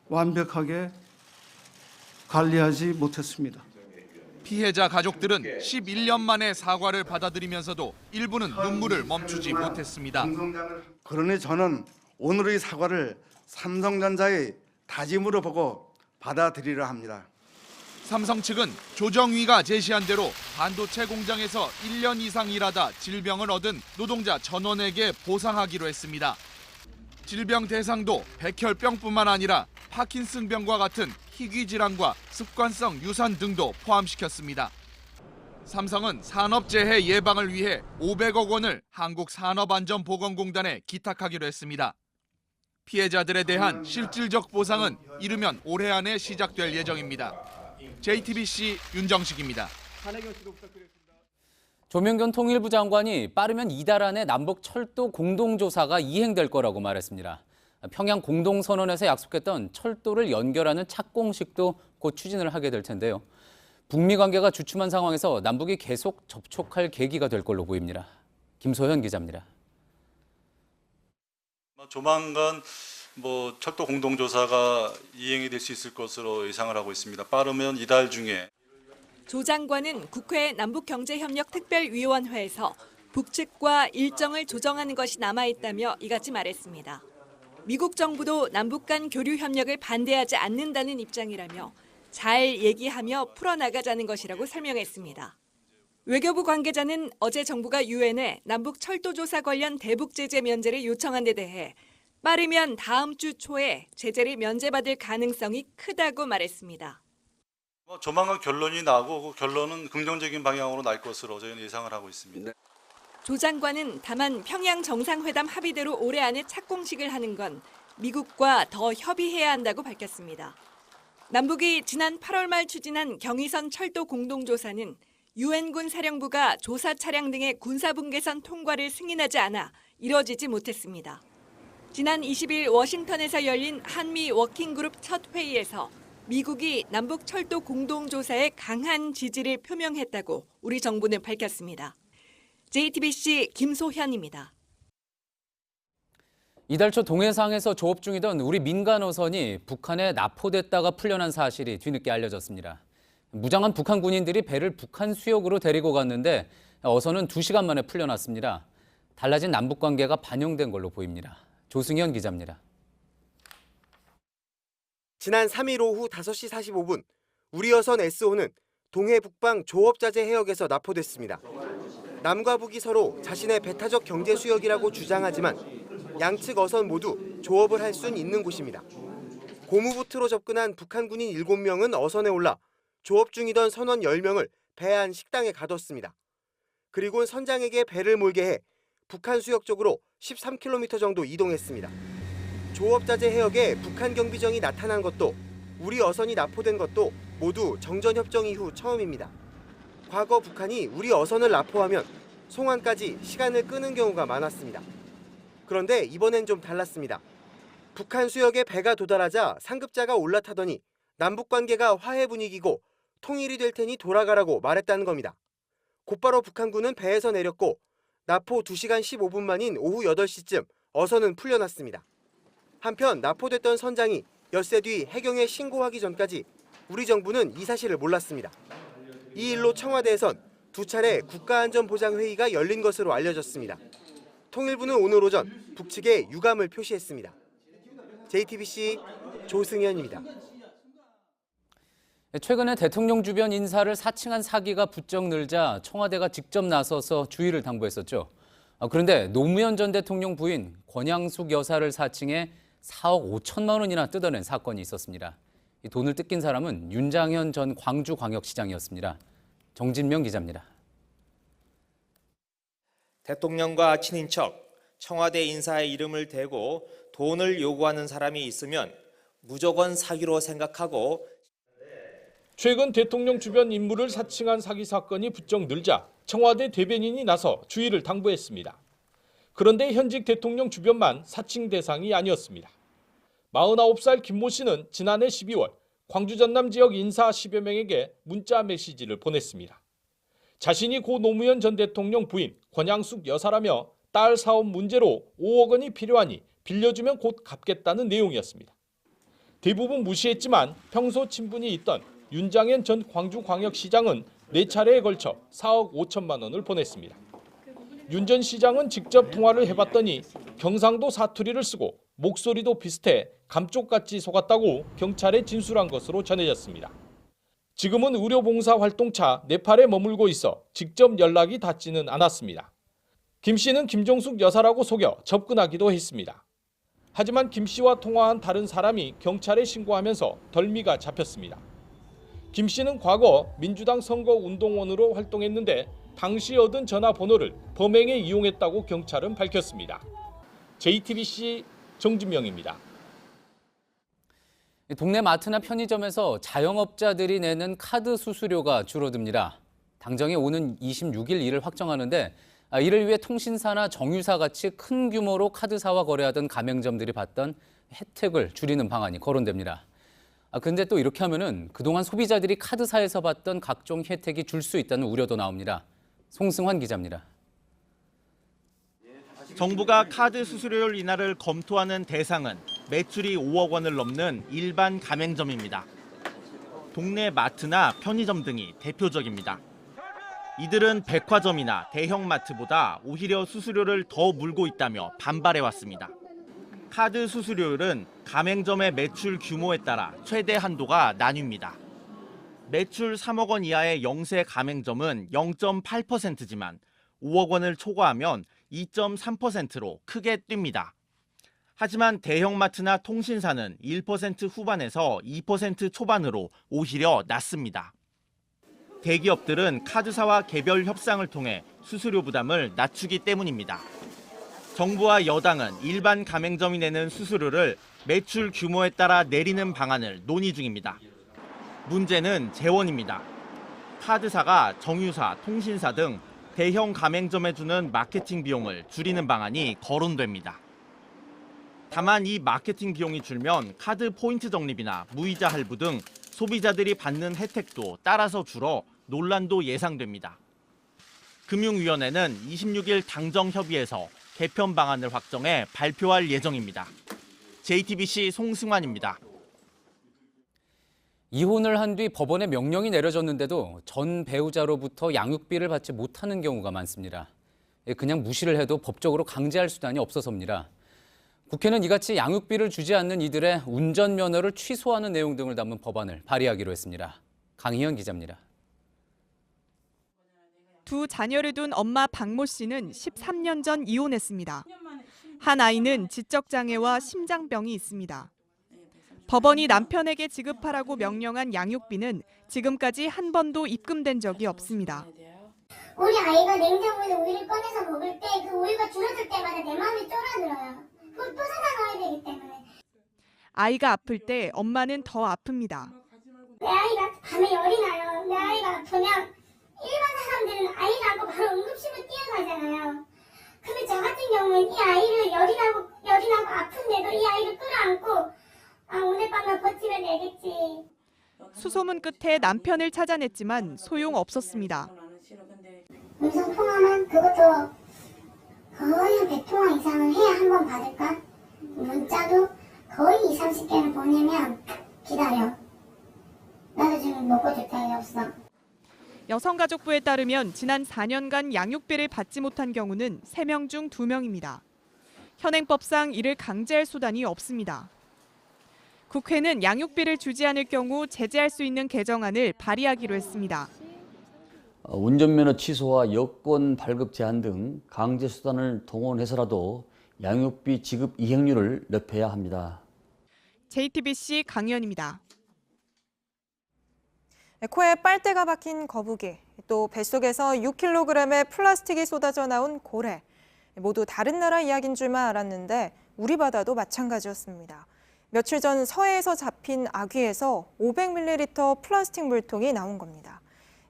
완벽하게 관리하지 못했습니다. 피해자 가족들은 11년 만에 사과를 받아들이면서도 일부는 눈물을 멈추지 못했습니다. 그러니 저는 오늘의 사과를 삼성전자의 다짐으로 보고 받아들이려 합니다. 삼성 측은 조정위가 제시한 대로 반도체 공장에서 1년 이상 일하다 질병을 얻은 노동자 전원에게 보상하기로 했습니다. 질병 대상도 백혈병뿐만 아니라 파킨슨병과 같은 희귀 질환과 습관성 유산 등도 포함시켰습니다. 삼성은 산업재해 예방을 위해 500억 원을 한국산업안전보건공단에 기탁하기로 했습니다. 피해자들에 대한 실질적 보상은 이르면 올해 안에 시작될 예정입니다. JTBC 윤정식입니다. 조명균 통일부 장관이 빠르면 이달 안에 남북 철도 공동조사가 이행될 거라고 말했습니다. 평양 공동선언에서 약속했던 철도를 연결하는 착공식도 곧 추진을 하게 될 텐데요. 북미 관계가 주춤한 상황에서 남북이 계속 접촉할 계기가 될 걸로 보입니다. 김소현 기자입니다. 조만간 철도 공동조사가 이행이 될 수 있을 것으로 예상을 하고 있습니다. 빠르면 이달 중에. 조 장관은 국회 남북경제협력특별위원회에서 북측과 일정을 조정하는 것이 남아있다며 이같이 말했습니다. 미국 정부도 남북 간 교류 협력을 반대하지 않는다는 입장이라며 잘 얘기하며 풀어나가자는 것이라고 설명했습니다. 외교부 관계자는 어제 정부가 유엔에 남북 철도 조사 관련 대북 제재 면제를 요청한 데 대해 빠르면 다음 주 초에 제재를 면제받을 가능성이 크다고 말했습니다. 조만간 결론이 나고 그 결론은 긍정적인 방향으로 날 것으로 저희는 예상을 하고 있습니다. 조 장관은 다만 평양 정상회담 합의대로 올해 안에 착공식을 하는 건 미국과 더 협의해야 한다고 밝혔습니다. 남북이 지난 8월 말 추진한 경의선 철도 공동조사는 유엔군 사령부가 조사 차량 등의 군사분계선 통과를 승인하지 않아 이뤄지지 못했습니다. 지난 20일 워싱턴에서 열린 한미 워킹그룹 첫 회의에서 미국이 남북 철도 공동조사에 강한 지지를 표명했다고 우리 정부는 밝혔습니다. JTBC 김소현입니다. 이달 초 동해상에서 조업 중이던 우리 민간 어선이 북한에 납포됐다가 풀려난 사실이 뒤늦게 알려졌습니다. 무장한 북한 군인들이 배를 북한 수역으로 데리고 갔는데 어선은 2시간 만에 풀려났습니다. 달라진 남북 관계가 반영된 걸로 보입니다. 조승현 기자입니다. 지난 3일 오후 5시 45분 우리 어선 SO는 동해 북방 조업자재 해역에서 납포됐습니다. 남과 북이 서로 자신의 배타적 경제 수역이라고 주장하지만 양측 어선 모두 조업을 할 수는 있는 곳입니다. 고무보트로 접근한 북한 군인 7명은 어선에 올라 조업 중이던 선원 10명을 배 안 식당에 가뒀습니다. 그리고 선장에게 배를 몰게 해 북한 수역 쪽으로 13km 정도 이동했습니다. 조업자재 해역에 북한 경비정이 나타난 것도 우리 어선이 납포된 것도 모두 정전협정 이후 처음입니다. 과거 북한이 우리 어선을 납포하면 송환까지 시간을 끄는 경우가 많았습니다. 그런데 이번엔 좀 달랐습니다. 북한 수역에 배가 도달하자 상급자가 올라타더니 남북관계가 화해 분위기고 통일이 될 테니 돌아가라고 말했다는 겁니다. 곧바로 북한군은 배에서 내렸고 납포 2시간 15분 만인 오후 8시쯤 어선은 풀려났습니다. 한편 납포됐던 선장이 엿새 뒤 해경에 신고하기 전까지 우리 정부는 이 사실을 몰랐습니다. 이 일로 청와대에선 2차례 국가안전보장회의가 열린 것으로 알려졌습니다. 통일부는 오늘 오전 북측에 유감을 표시했습니다. JTBC 조승현입니다. 최근에 대통령 주변 인사를 사칭한 사기가 부쩍 늘자 청와대가 직접 나서서 주의를 당부했었죠. 그런데 노무현 전 대통령 부인 권양숙 여사를 사칭해 4억 5천만 원이나 뜯어낸 사건이 있었습니다. 이 돈을 뜯긴 사람은 윤장현 전 광주광역시장이었습니다. 정진명 기자입니다. 대통령과 친인척, 청와대 인사의 이름을 대고 돈을 요구하는 사람이 있으면 무조건 사기로 생각하고 최근 대통령 주변 인물을 사칭한 사기 사건이 부쩍 늘자 청와대 대변인이 나서 주의를 당부했습니다. 그런데 현직 대통령 주변만 사칭 대상이 아니었습니다. 49살 김모 씨는 지난해 12월 광주 전남 지역 인사 10여 명에게 문자 메시지를 보냈습니다. 자신이 고 노무현 전 대통령 부인 권양숙 여사라며 딸 사업 문제로 5억 원이 필요하니 빌려주면 곧 갚겠다는 내용이었습니다. 대부분 무시했지만 평소 친분이 있던 윤장현 전 광주광역시장은 4차례에 걸쳐 4억 5천만 원을 보냈습니다. 윤 전 시장은 직접 통화를 해봤더니 경상도 사투리를 쓰고 목소리도 비슷해 감쪽같이 속았다고 경찰에 진술한 것으로 전해졌습니다. 지금은 의료봉사 활동차 네팔에 머물고 있어 직접 연락이 닿지는 않았습니다. 김 씨는 김종숙 여사라고 속여 접근하기도 했습니다. 하지만 김 씨와 통화한 다른 사람이 경찰에 신고하면서 덜미가 잡혔습니다. 김 씨는 과거 민주당 선거운동원으로 활동했는데 당시 얻은 전화번호를 범행에 이용했다고 경찰은 밝혔습니다. JTBC 정진명입니다. 동네 마트나 편의점에서 자영업자들이 내는 카드 수수료가 줄어듭니다. 당정이 오는 26일 이를 확정하는데 이를 위해 통신사나 정유사 같이 큰 규모로 카드사와 거래하던 가맹점들이 받던 혜택을 줄이는 방안이 거론됩니다. 근데 또 이렇게 하면은 그동안 소비자들이 카드사에서 받던 각종 혜택이 줄 수 있다는 우려도 나옵니다. 송승환 기자입니다. 정부가 카드 수수료율 인하를 검토하는 대상은 매출이 5억 원을 넘는 일반 가맹점입니다. 동네 마트나 편의점 등이 대표적입니다. 이들은 백화점이나 대형 마트보다 오히려 수수료를 더 물고 있다며 반발해왔습니다. 카드 수수료율은 가맹점의 매출 규모에 따라 최대 한도가 나뉩니다. 매출 3억 원 이하의 영세 가맹점은 0.8%지만 5억 원을 초과하면 2.3%로 크게 뜁니다. 하지만 대형마트나 통신사는 1% 후반에서 2% 초반으로 오히려 낮습니다. 대기업들은 카드사와 개별 협상을 통해 수수료 부담을 낮추기 때문입니다. 정부와 여당은 일반 가맹점이 내는 수수료를 매출 규모에 따라 내리는 방안을 논의 중입니다. 문제는 재원입니다. 카드사가 정유사, 통신사 등 대형 가맹점에 주는 마케팅 비용을 줄이는 방안이 거론됩니다. 다만 이 마케팅 비용이 줄면 카드 포인트 적립이나 무이자 할부 등 소비자들이 받는 혜택도 따라서 줄어 논란도 예상됩니다. 금융위원회는 26일 당정협의에서 개편 방안을 확정해 발표할 예정입니다. JTBC 송승환입니다. 이혼을 한 뒤 법원에 명령이 내려졌는데도 전 배우자로부터 양육비를 받지 못하는 경우가 많습니다. 그냥 무시를 해도 법적으로 강제할 수단이 없어서입니다. 국회는 이같이 양육비를 주지 않는 이들의 운전면허를 취소하는 내용 등을 담은 법안을 발의하기로 했습니다. 강희연 기자입니다. 두 자녀를 둔 엄마 박모 씨는 13년 전 이혼했습니다. 한 아이는 지적장애와 심장병이 있습니다. 법원이 남편에게 지급하라고 명령한 양육비는 지금까지 한 번도 입금된 적이 없습니다. 우리 아이가 냉장고에 우유를 꺼내서 먹을 때 그 우유가 줄어들 때마다 내 마음이 쫄아들어요. 그걸 또 사다 넣어야 되기 때문에. 아이가 아플 때 엄마는 더 아픕니다. 내 아이가 밤에 열이 나요. 내 아이가 아프면 일반 사람들은 아이를 안고 바로 응급실로 뛰어가잖아요. 근데 저 같은 경우는 이 아이를 열이 나고 아픈데도 이 아이를 끌어안고 오늘 밤만 버티면 되겠지. 수소문 끝에 남편을 찾아냈지만 소용없었습니다. 음성 통화만 그것도 거의 한 100통화 이상은 해야 한 번 받을까? 문자도 거의 20, 30개를 보내면 기다려. 나도 지금 먹고 줄 타입이 없어. 여성가족부에 따르면 지난 4년간 양육비를 받지 못한 경우는 3명 중 2명입니다. 현행법상 이를 강제할 수단이 없습니다. 국회는 양육비를 주지 않을 경우 제재할 수 있는 개정안을 발의하기로 했습니다. 운전면허 취소와 여권 발급 제한 등 강제 수단을 동원해서라도 양육비 지급 이행률을 높여야 합니다. JTBC 강희연입니다. 코에 빨대가 박힌 거북이, 또 뱃속에서 6kg의 플라스틱이 쏟아져 나온 고래. 모두 다른 나라 이야기인 줄만 알았는데 우리 바다도 마찬가지였습니다. 며칠 전 서해에서 잡힌 아귀에서 500ml 플라스틱 물통이 나온 겁니다.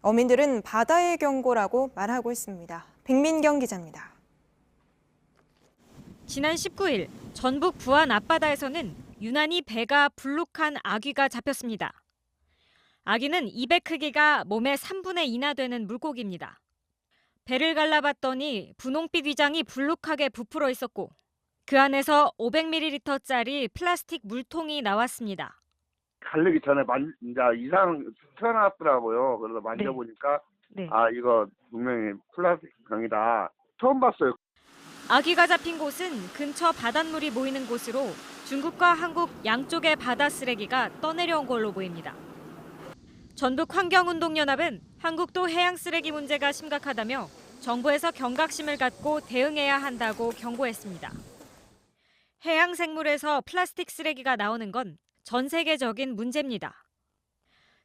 어민들은 바다의 경고라고 말하고 있습니다. 백민경 기자입니다. 지난 19일 전북 부안 앞바다에서는 유난히 배가 불룩한 아귀가 잡혔습니다. 아귀는 입의 크기가 몸의 3분의 2나 되는 물고기입니다. 배를 갈라봤더니 분홍빛 위장이 불룩하게 부풀어 있었고 그 안에서 500ml짜리 플라스틱 물통이 나왔습니다. 갈르기 전에 이제 이상 튀어나왔더라고요. 그래서 만져보니까 네. 이거 분명히 플라스틱 병이다. 처음 봤어요. 아귀가 잡힌 곳은 근처 바닷물이 모이는 곳으로 중국과 한국 양쪽의 바다 쓰레기가 떠내려온 걸로 보입니다. 전북환경운동연합은 한국도 해양 쓰레기 문제가 심각하다며 정부에서 경각심을 갖고 대응해야 한다고 경고했습니다. 해양 생물에서 플라스틱 쓰레기가 나오는 건 전 세계적인 문제입니다.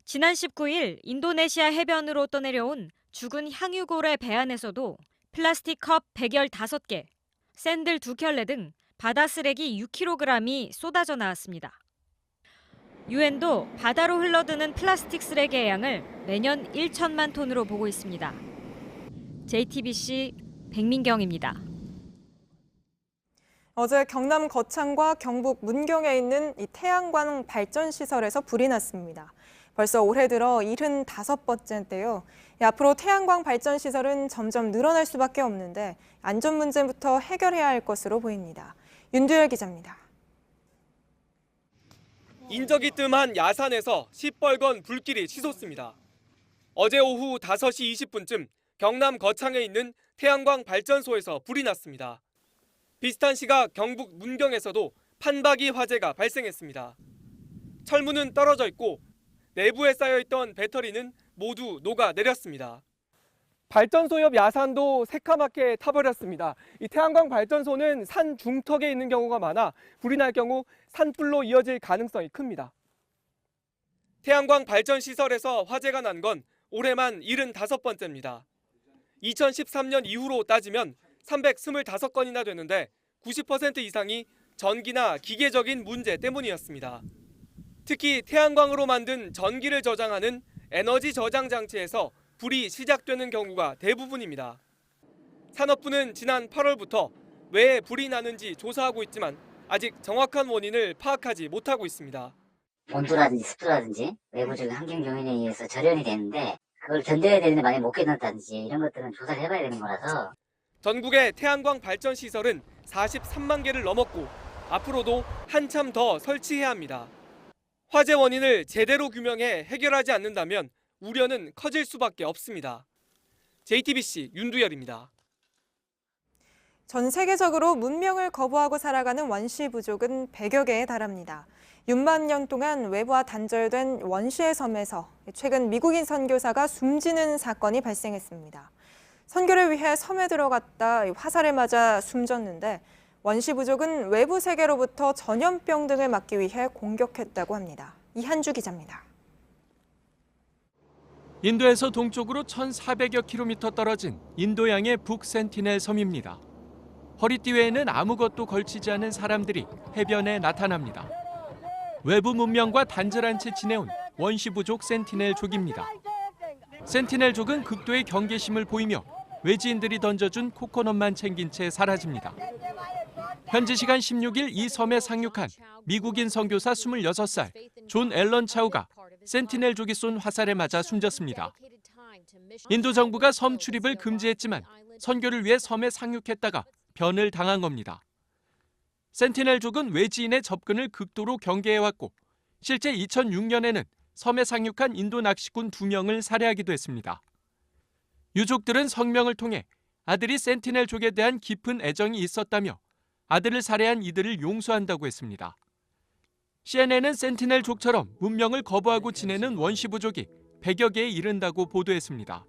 지난 19일 인도네시아 해변으로 떠내려온 죽은 향유고래 배 안에서도 플라스틱 컵 115개, 샌들 2켤레 등 바다 쓰레기 6kg이 쏟아져 나왔습니다. 유엔도 바다로 흘러드는 플라스틱 쓰레기의 양을 매년 1천만 톤으로 보고 있습니다. JTBC 백민경입니다. 어제 경남 거창과 경북 문경에 있는 이 태양광 발전 시설에서 불이 났습니다. 벌써 올해 들어 75번째인데요. 앞으로 태양광 발전 시설은 점점 늘어날 수밖에 없는데 안전 문제부터 해결해야 할 것으로 보입니다. 윤두열 기자입니다. 인적이 뜸한 야산에서 시뻘건 불길이 치솟습니다. 어제 오후 5시 20분쯤 경남 거창에 있는 태양광 발전소에서 불이 났습니다. 비슷한 시각 경북 문경에서도 판박이 화재가 발생했습니다. 철문은 떨어져 있고 내부에 쌓여있던 배터리는 모두 녹아내렸습니다. 발전소 옆 야산도 새카맣게 타버렸습니다. 이 태양광 발전소는 산 중턱에 있는 경우가 많아 불이 날 경우 산불로 이어질 가능성이 큽니다. 태양광 발전 시설에서 화재가 난 건 올해만 75번째입니다. 2013년 이후로 따지면 325건이나 되는데 90% 이상이 전기나 기계적인 문제 때문이었습니다. 특히 태양광으로 만든 전기를 저장하는 에너지 저장 장치에서 불이 시작되는 경우가 대부분입니다. 산업부는 지난 8월부터 왜 불이 나는지 조사하고 있지만 아직 정확한 원인을 파악하지 못하고 있습니다. 온도라든지 습도라든지 외부적인 환경 요인에 의해서 절연이 되는데 그걸 견뎌야 되는데 만약에 못 견뎠다든지 이런 것들은 조사를 해봐야 되는 거라서. 전국의 태양광 발전 시설은 43만 개를 넘었고 앞으로도 한참 더 설치해야 합니다. 화재 원인을 제대로 규명해 해결하지 않는다면 우려는 커질 수밖에 없습니다. JTBC 윤두열입니다. 전 세계적으로 문명을 거부하고 살아가는 원시 부족은 100여 개에 달합니다. 6만 년 동안 외부와 단절된 원시의 섬에서 최근 미국인 선교사가 숨지는 사건이 발생했습니다. 선교를 위해 섬에 들어갔다 화살을 맞아 숨졌는데 원시 부족은 외부 세계로부터 전염병 등을 막기 위해 공격했다고 합니다. 이한주 기자입니다. 인도에서 동쪽으로 1,400여 킬로미터 떨어진 인도양의 북센티넬 섬입니다. 허리띠 외에는 아무것도 걸치지 않은 사람들이 해변에 나타납니다. 외부 문명과 단절한 채 지내온 원시부족 센티넬족입니다. 센티넬족은 극도의 경계심을 보이며 외지인들이 던져준 코코넛만 챙긴 채 사라집니다. 현지 시간 16일 이 섬에 상륙한 미국인 선교사 26살 존 앨런 차우가 센티넬족이 쏜 화살에 맞아 숨졌습니다. 인도 정부가 섬 출입을 금지했지만 선교를 위해 섬에 상륙했다가 변을 당한 겁니다. 센티넬족은 외지인의 접근을 극도로 경계해왔고 실제 2006년에는 섬에 상륙한 인도 낚시꾼 2명을 살해하기도 했습니다. 유족들은 성명을 통해 아들이 센티넬족에 대한 깊은 애정이 있었다며 아들을 살해한 이들을 용서한다고 했습니다. CNN은 센티넬족처럼 문명을 거부하고 지내는 원시부족이 100여 개에 이른다고 보도했습니다.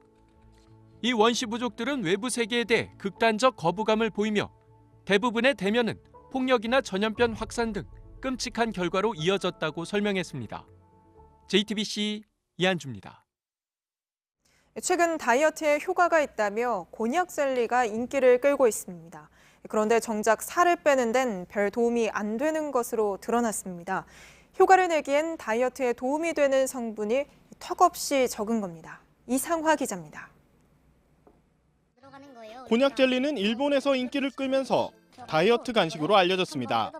이 원시부족들은 외부 세계에 대해 극단적 거부감을 보이며 대부분의 대면은 폭력이나 전염병 확산 등 끔찍한 결과로 이어졌다고 설명했습니다. JTBC 이한주입니다. 최근 다이어트에 효과가 있다며 곤약 젤리가 인기를 끌고 있습니다. 그런데 정작 살을 빼는 데는 별 도움이 안 되는 것으로 드러났습니다. 효과를 내기엔 다이어트에 도움이 되는 성분이 턱없이 적은 겁니다. 이상화 기자입니다. 곤약 젤리는 일본에서 인기를 끌면서 다이어트 간식으로 알려졌습니다.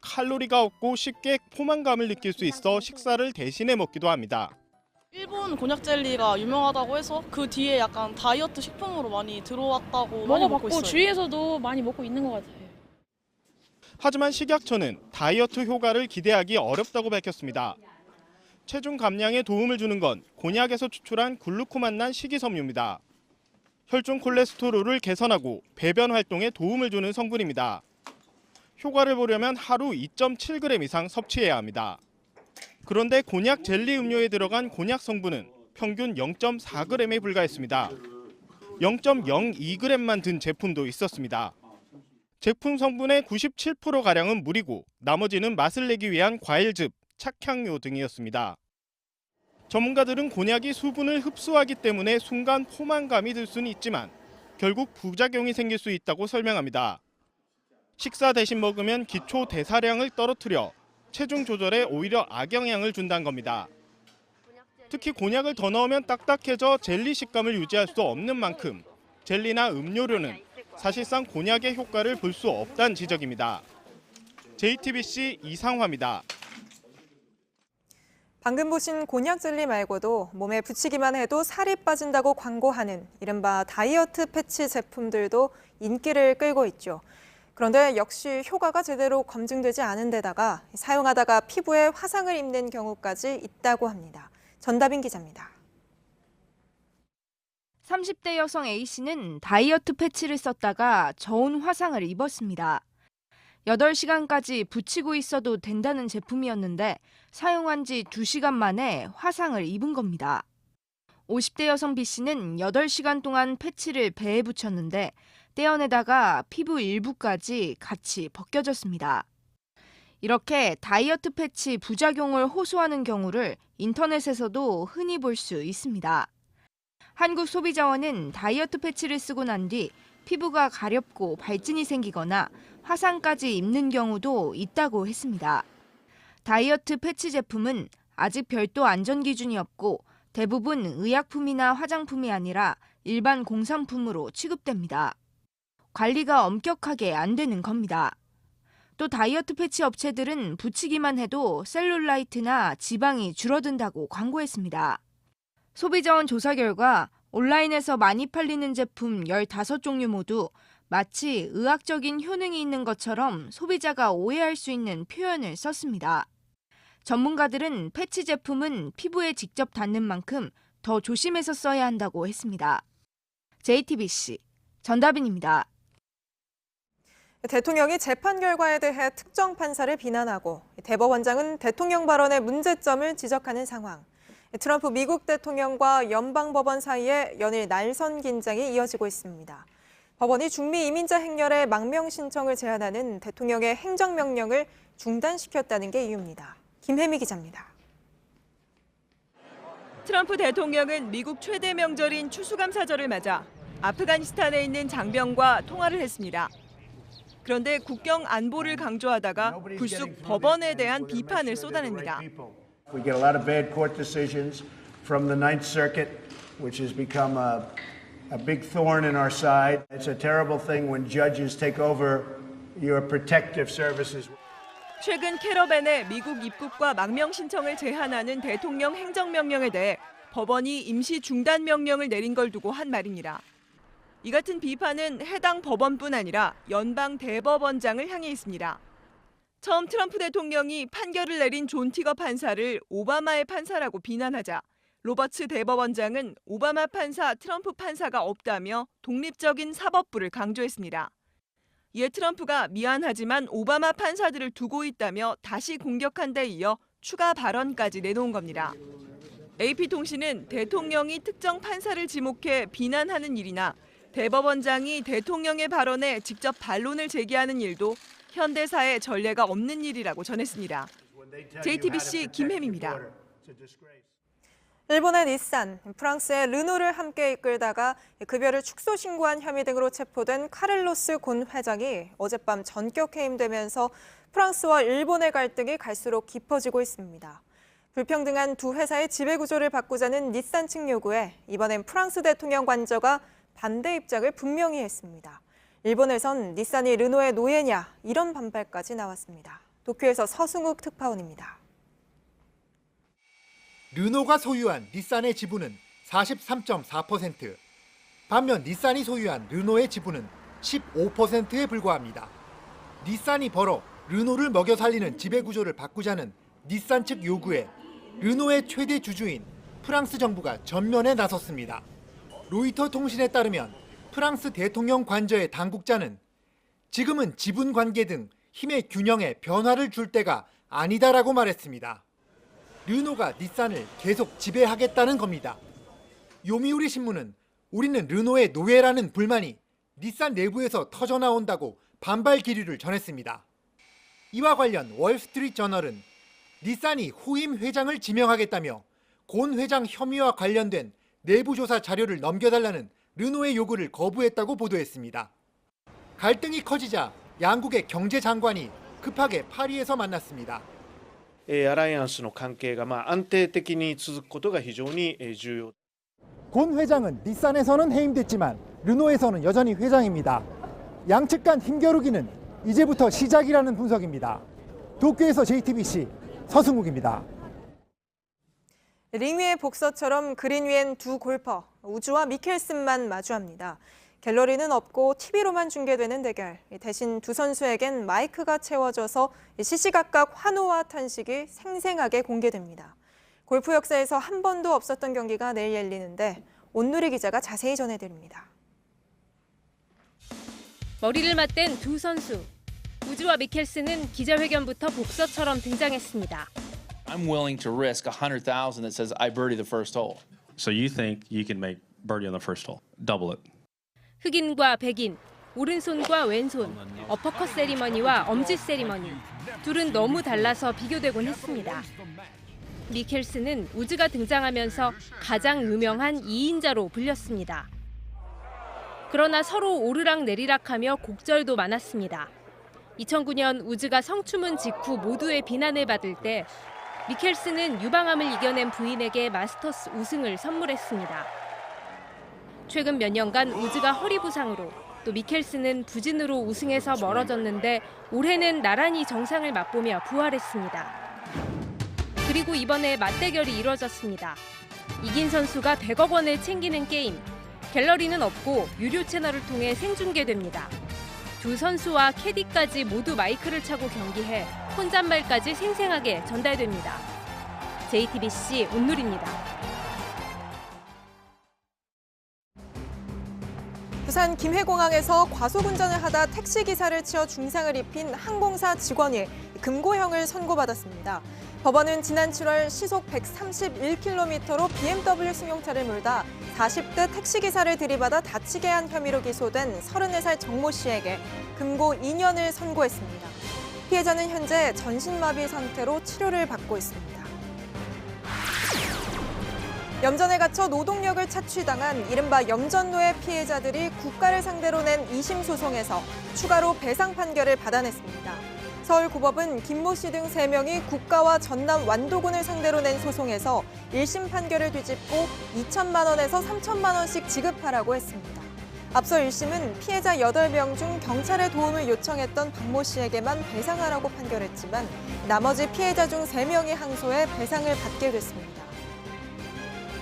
칼로리가 없고 쉽게 포만감을 느낄 수 있어 식사를 대신해 먹기도 합니다. 일본 곤약 젤리가 유명하다고 해서 그 뒤에 약간 다이어트 식품으로 많이 들어왔다고 많이 먹고 있어요. 주위에서도 많이 먹고 있는 것 같아요. 하지만 식약처는 다이어트 효과를 기대하기 어렵다고 밝혔습니다. 체중 감량에 도움을 주는 건 곤약에서 추출한 글루코만난 식이섬유입니다. 혈중 콜레스테롤을 개선하고 배변 활동에 도움을 주는 성분입니다. 효과를 보려면 하루 2.7g 이상 섭취해야 합니다. 그런데 곤약 젤리 음료에 들어간 곤약 성분은 평균 0.4g에 불과했습니다. 0.02g만 든 제품도 있었습니다. 제품 성분의 97%가량은 물이고 나머지는 맛을 내기 위한 과일즙, 착향료 등이었습니다. 전문가들은 곤약이 수분을 흡수하기 때문에 순간 포만감이 들 수는 있지만 결국 부작용이 생길 수 있다고 설명합니다. 식사 대신 먹으면 기초 대사량을 떨어뜨려 체중 조절에 오히려 악영향을 준다는 겁니다. 특히 곤약을 더 넣으면 딱딱해져 젤리 식감을 유지할 수 없는 만큼 젤리나 음료료는 사실상 곤약의 효과를 볼 수 없다는 지적입니다. JTBC 이상화입니다. 방금 보신 곤약 젤리 말고도 몸에 붙이기만 해도 살이 빠진다고 광고하는 이른바 다이어트 패치 제품들도 인기를 끌고 있죠. 그런데 역시 효과가 제대로 검증되지 않은 데다가 사용하다가 피부에 화상을 입는 경우까지 있다고 합니다. 전다빈 기자입니다. 30대 여성 A씨는 다이어트 패치를 썼다가 저온 화상을 입었습니다. 8시간까지 붙이고 있어도 된다는 제품이었는데 사용한 지 2시간 만에 화상을 입은 겁니다. 50대 여성 B씨는 8시간 동안 패치를 배에 붙였는데 떼어내다가 피부 일부까지 같이 벗겨졌습니다. 이렇게 다이어트 패치 부작용을 호소하는 경우를 인터넷에서도 흔히 볼 수 있습니다. 한국소비자원은 다이어트 패치를 쓰고 난 뒤 피부가 가렵고 발진이 생기거나 화상까지 입는 경우도 있다고 했습니다. 다이어트 패치 제품은 아직 별도 안전 기준이 없고 대부분 의약품이나 화장품이 아니라 일반 공산품으로 취급됩니다. 관리가 엄격하게 안 되는 겁니다. 또 다이어트 패치 업체들은 붙이기만 해도 셀룰라이트나 지방이 줄어든다고 광고했습니다. 소비자원 조사 결과 온라인에서 많이 팔리는 제품 15종류 모두 마치 의학적인 효능이 있는 것처럼 소비자가 오해할 수 있는 표현을 썼습니다. 전문가들은 패치 제품은 피부에 직접 닿는 만큼 더 조심해서 써야 한다고 했습니다. JTBC 전다빈입니다. 대통령이 재판 결과에 대해 특정 판사를 비난하고 대법원장은 대통령 발언의 문제점을 지적하는 상황. 트럼프 미국 대통령과 연방법원 사이에 연일 날선 긴장이 이어지고 있습니다. 법원이 중미 이민자 행렬의 망명 신청을 제한하는 대통령의 행정명령을 중단시켰다는 게 이유입니다. 김혜미 기자입니다. 트럼프 대통령은 미국 최대 명절인 추수감사절을 맞아 아프가니스탄에 있는 장병과 통화를 했습니다. 그런데 국경 안보를 강조하다가 불쑥 법원에 대한 비판을 쏟아냅니다. We get a lot of bad court decisions from the Ninth Circuit, which has become a big thorn in our side. It's a terrible thing when judges take over your protective services. 최근 캐러밴의 미국 입국과 망명 신청을 제한하는 대통령 행정명령에 대해 법원이 임시 중단 명령을 내린 걸 두고 한 말입니다. 이 같은 비판은 해당 법원뿐 아니라 연방 대법원장을 향해 있습니다. 처음 트럼프 대통령이 판결을 내린 존 티거 판사를 오바마의 판사라고 비난하자 로버츠 대법원장은 오바마 판사, 트럼프 판사가 없다며 독립적인 사법부를 강조했습니다. 이에 트럼프가 미안하지만 오바마 판사들을 두고 있다며 다시 공격한 데 이어 추가 발언까지 내놓은 겁니다. AP통신은 대통령이 특정 판사를 지목해 비난하는 일이나 대법원장이 대통령의 발언에 직접 반론을 제기하는 일도 현대사에 전례가 없는 일이라고 전했습니다. JTBC 김혜미입니다. 일본의 닛산, 프랑스의 르노를 함께 이끌다가 급여를 축소 신고한 혐의 등으로 체포된 카를로스 곤 회장이 어젯밤 전격 해임되면서 프랑스와 일본의 갈등이 갈수록 깊어지고 있습니다. 불평등한 두 회사의 지배구조를 바꾸자는 닛산 측 요구에 이번엔 프랑스 대통령 관저가 반대 입장을 분명히 했습니다. 일본에선 닛산이 르노의 노예냐 이런 반발까지 나왔습니다. 도쿄에서 서승욱 특파원입니다. 르노가 소유한 닛산의 지분은 43.4%, 반면 닛산이 소유한 르노의 지분은 15%에 불과합니다. 닛산이 벌어 르노를 먹여 살리는 지배구조를 바꾸자는 닛산 측 요구에 르노의 최대 주주인 프랑스 정부가 전면에 나섰습니다. 로이터 통신에 따르면 프랑스 대통령 관저의 당국자는 지금은 지분 관계 등 힘의 균형에 변화를 줄 때가 아니다라고 말했습니다. 르노가 닛산을 계속 지배하겠다는 겁니다. 요미우리 신문은 우리는 르노의 노예라는 불만이 닛산 내부에서 터져나온다고 반발 기류를 전했습니다. 이와 관련 월스트리트 저널은 닛산이 후임 회장을 지명하겠다며 곤 회장 혐의와 관련된 내부 조사 자료를 넘겨달라는 르노의 요구를 거부했다고 보도했습니다. 갈등이 커지자 양국의 경제장관이 급하게 파리에서 만났습니다. アライアンスの関係が安定的に続くことが非常に重要。 권 회장은 닛산에서는 해임됐지만 르노에서는 여전히 회장입니다. 양측 간 힘겨루기는 이제부터 시작이라는 분석입니다. 도쿄에서 JTBC 서승욱입니다. 링 위의 복서처럼 그린 위엔 두 골퍼, 우즈와 미켈슨만 마주합니다. 갤러리는 없고 TV로만 중계되는 대결. 대신 두 선수에겐 마이크가 채워져서 시시각각 환호와 탄식이 생생하게 공개됩니다. 골프 역사에서 한 번도 없었던 경기가 내일 열리는데 온누리 기자가 자세히 전해드립니다. 머리를 맞댄 두 선수. 우즈와 미켈슨은 기자회견부터 복서처럼 등장했습니다. I'm willing to risk 100,000 that says I birdie the first hole. So you think you can make birdie on the first hole? Double it. 흑인과 백인, 오른손과 왼손, 어퍼컷 세리머니와 엄지 세리머니. 둘은 너무 달라서 비교되곤 했습니다. 미켈슨은 우즈가 등장하면서 가장 유명한 2인자로 불렸습니다. 그러나 서로 오르락 내리락하며 곡절도 많았습니다. 2009년 우즈가 성추문 직후 모두의 비난을 받을 때 미켈슨은 유방암을 이겨낸 부인에게 마스터스 우승을 선물했습니다. 최근 몇 년간 우즈가 허리 부상으로 또 미켈슨은 부진으로 우승에서 멀어졌는데 올해는 나란히 정상을 맛보며 부활했습니다. 그리고 이번에 맞대결이 이뤄졌습니다. 이긴 선수가 100억 원을 챙기는 게임. 갤러리는 없고 유료 채널을 통해 생중계됩니다. 두 선수와 캐디까지 모두 마이크를 차고 경기해 혼잣말까지 생생하게 전달됩니다. JTBC 온누리입니다. 부산 김해공항에서 과속운전을 하다 택시기사를 치어 중상을 입힌 항공사 직원이 금고형을 선고받았습니다. 법원은 지난 7월 시속 131km로 BMW 승용차를 몰다 40대 택시기사를 들이받아 다치게 한 혐의로 기소된 34살 정모 씨에게 금고 2년을 선고했습니다. 피해자는 현재 전신마비 상태로 치료를 받고 있습니다. 염전에 갇혀 노동력을 착취당한 이른바 염전노예 피해자들이 국가를 상대로 낸 2심 소송에서 추가로 배상 판결을 받아냈습니다. 서울고법은 김모 씨 등 3명이 국가와 전남 완도군을 상대로 낸 소송에서 1심 판결을 뒤집고 2천만 원에서 3천만 원씩 지급하라고 했습니다. 앞서 1심은 피해자 8명 중 경찰의 도움을 요청했던 박모 씨에게만 배상하라고 판결했지만 나머지 피해자 중 3명이 항소해 배상을 받게 됐습니다.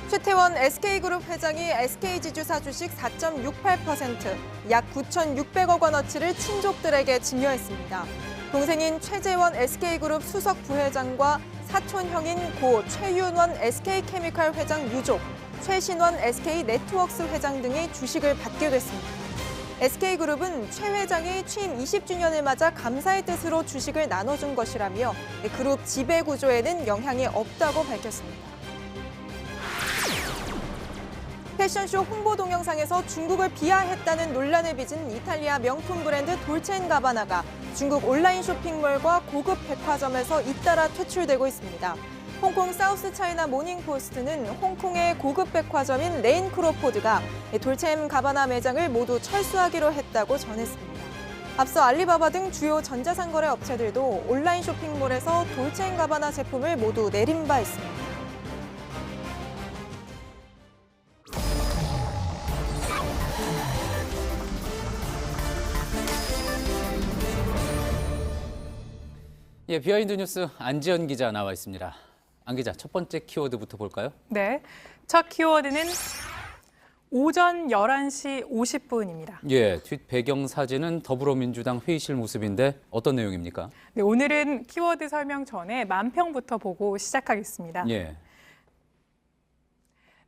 최태원 SK그룹 회장이 SK지주사 주식 4.68%, 약 9,600억 원어치를 친족들에게 증여했습니다. 동생인 최재원 SK그룹 수석 부회장과 사촌형인 고 최윤원 SK케미칼 회장 유족, 최신원 SK네트워크스 회장 등이 주식을 받게 됐습니다. SK그룹은 최 회장이 취임 20주년을 맞아 감사의 뜻으로 주식을 나눠준 것이라며 그룹 지배구조에는 영향이 없다고 밝혔습니다. 패션쇼 홍보 동영상에서 중국을 비하했다는 논란을 빚은 이탈리아 명품 브랜드 돌체앤가바나가 중국 온라인 쇼핑몰과 고급 백화점에서 잇따라 퇴출되고 있습니다. 홍콩 사우스 차이나 모닝포스트는 홍콩의 고급 백화점인 레인 크로포드가 돌체앤가바나 매장을 모두 철수하기로 했다고 전했습니다. 앞서 알리바바 등 주요 전자상거래 업체들도 온라인 쇼핑몰에서 돌체앤가바나 제품을 모두 내린 바 있습니다. 예, 비하인드 뉴스 안지연 기자 나와 있습니다. 안 기자, 첫 번째 키워드부터 볼까요? 네, 첫 키워드는 오전 11시 50분입니다. 예, 트윗 배경 사진은 더불어민주당 회의실 모습인데 어떤 내용입니까? 네, 오늘은 키워드 설명 전에 만평부터 보고 시작하겠습니다. 예.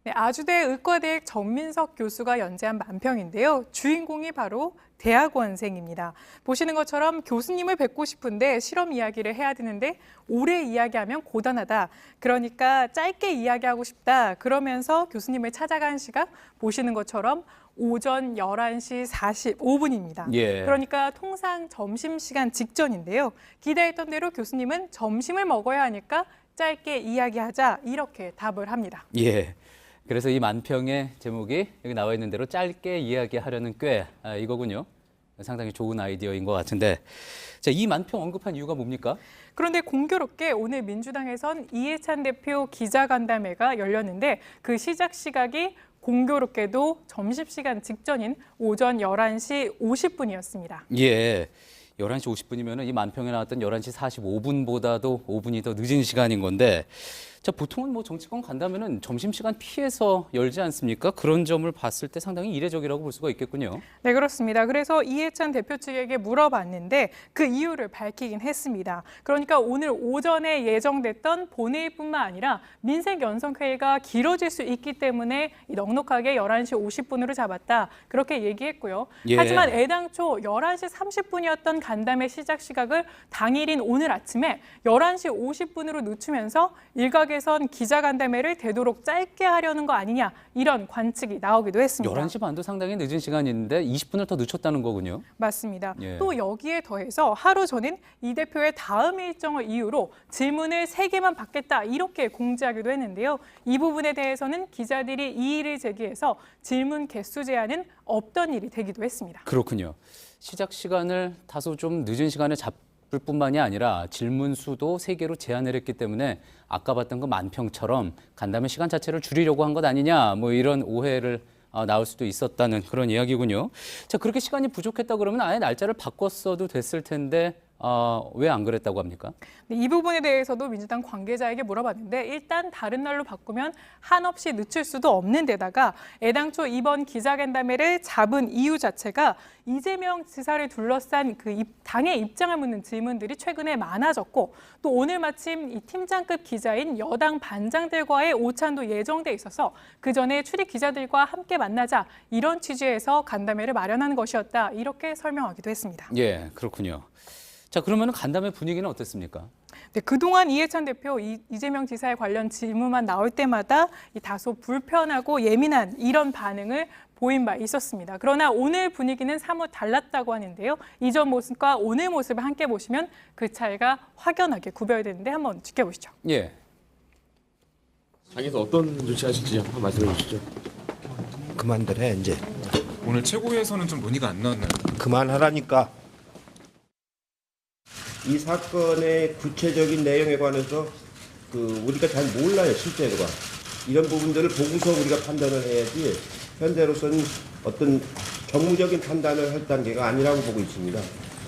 네, 아주대 의과대학 정민석 교수가 연재한 만평인데요. 주인공이 바로 대학원생입니다. 보시는 것처럼 교수님을 뵙고 싶은데 실험 이야기를 해야 되는데 오래 이야기하면 고단하다. 그러니까 짧게 이야기하고 싶다. 그러면서 교수님을 찾아간 시각 보시는 것처럼 오전 11시 45분입니다. 예. 그러니까 통상 점심시간 직전인데요. 기대했던 대로 교수님은 점심을 먹어야 하니까 짧게 이야기하자 이렇게 답을 합니다. 예. 그래서 이 만평의 제목이 여기 나와 있는 대로 짧게 이야기하려는 꽤 이거군요. 상당히 좋은 아이디어인 것 같은데 자, 이 만평 언급한 이유가 뭡니까? 그런데 공교롭게 오늘 민주당에선 이해찬 대표 기자간담회가 열렸는데 그 시작 시각이 공교롭게도 점심시간 직전인 오전 11시 50분이었습니다. 예, 11시 50분이면 이 만평에 나왔던 11시 45분보다도 5분이 더 늦은 시간인 건데 자, 보통은 뭐 정치권 간다면은 점심시간 피해서 열지 않습니까? 그런 점을 봤을 때 상당히 이례적이라고 볼 수가 있겠군요. 네, 그렇습니다. 그래서 이해찬 대표 측에게 물어봤는데 그 이유를 밝히긴 했습니다. 그러니까 오늘 오전에 예정됐던 본회의뿐만 아니라 민생연석회의가 길어질 수 있기 때문에 넉넉하게 11시 50분으로 잡았다. 그렇게 얘기했고요. 예. 하지만 애당초 11시 30분이었던 간담회 시작 시각을 당일인 오늘 아침에 11시 50분으로 늦추면서 일각에선 기자간담회를 되도록 짧게 하려는 거 아니냐 이런 관측이 나오기도 했습니다. 11시 반도 상당히 늦은 시간인데 20분을 더 늦췄다는 거군요. 맞습니다. 예. 또 여기에 더해서 하루 전인 이 대표의 다음 일정을 이유로 질문을 3개만 받겠다 이렇게 공지하기도 했는데요. 이 부분에 대해서는 기자들이 이의를 제기해서 질문 개수 제한은 없던 일이 되기도 했습니다. 그렇군요. 시작 시간을 다소 좀 늦은 시간에 잡을 뿐만이 아니라 질문 수도 3개로 제한을 했기 때문에 아까 봤던 그 만평처럼 간담회 시간 자체를 줄이려고 한 것 아니냐 뭐 이런 오해를 나올 수도 있었다는 그런 이야기군요. 자, 그렇게 시간이 부족했다 그러면 아예 날짜를 바꿨어도 됐을 텐데 왜 안 그랬다고 합니까? 이 부분에 대해서도 민주당 관계자에게 물어봤는데 일단 다른 날로 바꾸면 한없이 늦출 수도 없는 데다가 애당초 이번 기자간담회를 잡은 이유 자체가 이재명 지사를 둘러싼 그 당의 입장을 묻는 질문들이 최근에 많아졌고 또 오늘 마침 이 팀장급 기자인 여당 반장들과의 오찬도 예정돼 있어서 그 전에 출입 기자들과 함께 만나자 이런 취지에서 간담회를 마련한 것이었다 이렇게 설명하기도 했습니다. 예, 그렇군요. 자, 그러면 간담회 분위기는 어땠습니까? 네, 그동안 이해찬 대표 이재명 지사에 관련 질문만 나올 때마다 다소 불편하고 예민한 이런 반응을 보인 바 있었습니다. 그러나 오늘 분위기는 사뭇 달랐다고 하는데요. 이전 모습과 오늘 모습을 함께 보시면 그 차이가 확연하게 구별되는데 한번 지켜보시죠. 예. 장에서 어떤 조치하실지 한번 말씀해 주시죠. 그만들 해 이제. 오늘 최고위에서는 좀 논의가 안 나왔나요? 그만하라니까. 이 사건의 구체적인 내용에 관해서 우리가 잘 몰라요, 실제로가. 이런 부분들을 보고서 우리가 판단을 해야지 현재로서는 어떤 정무적인 판단을 할 단계가 아니라고 보고 있습니다.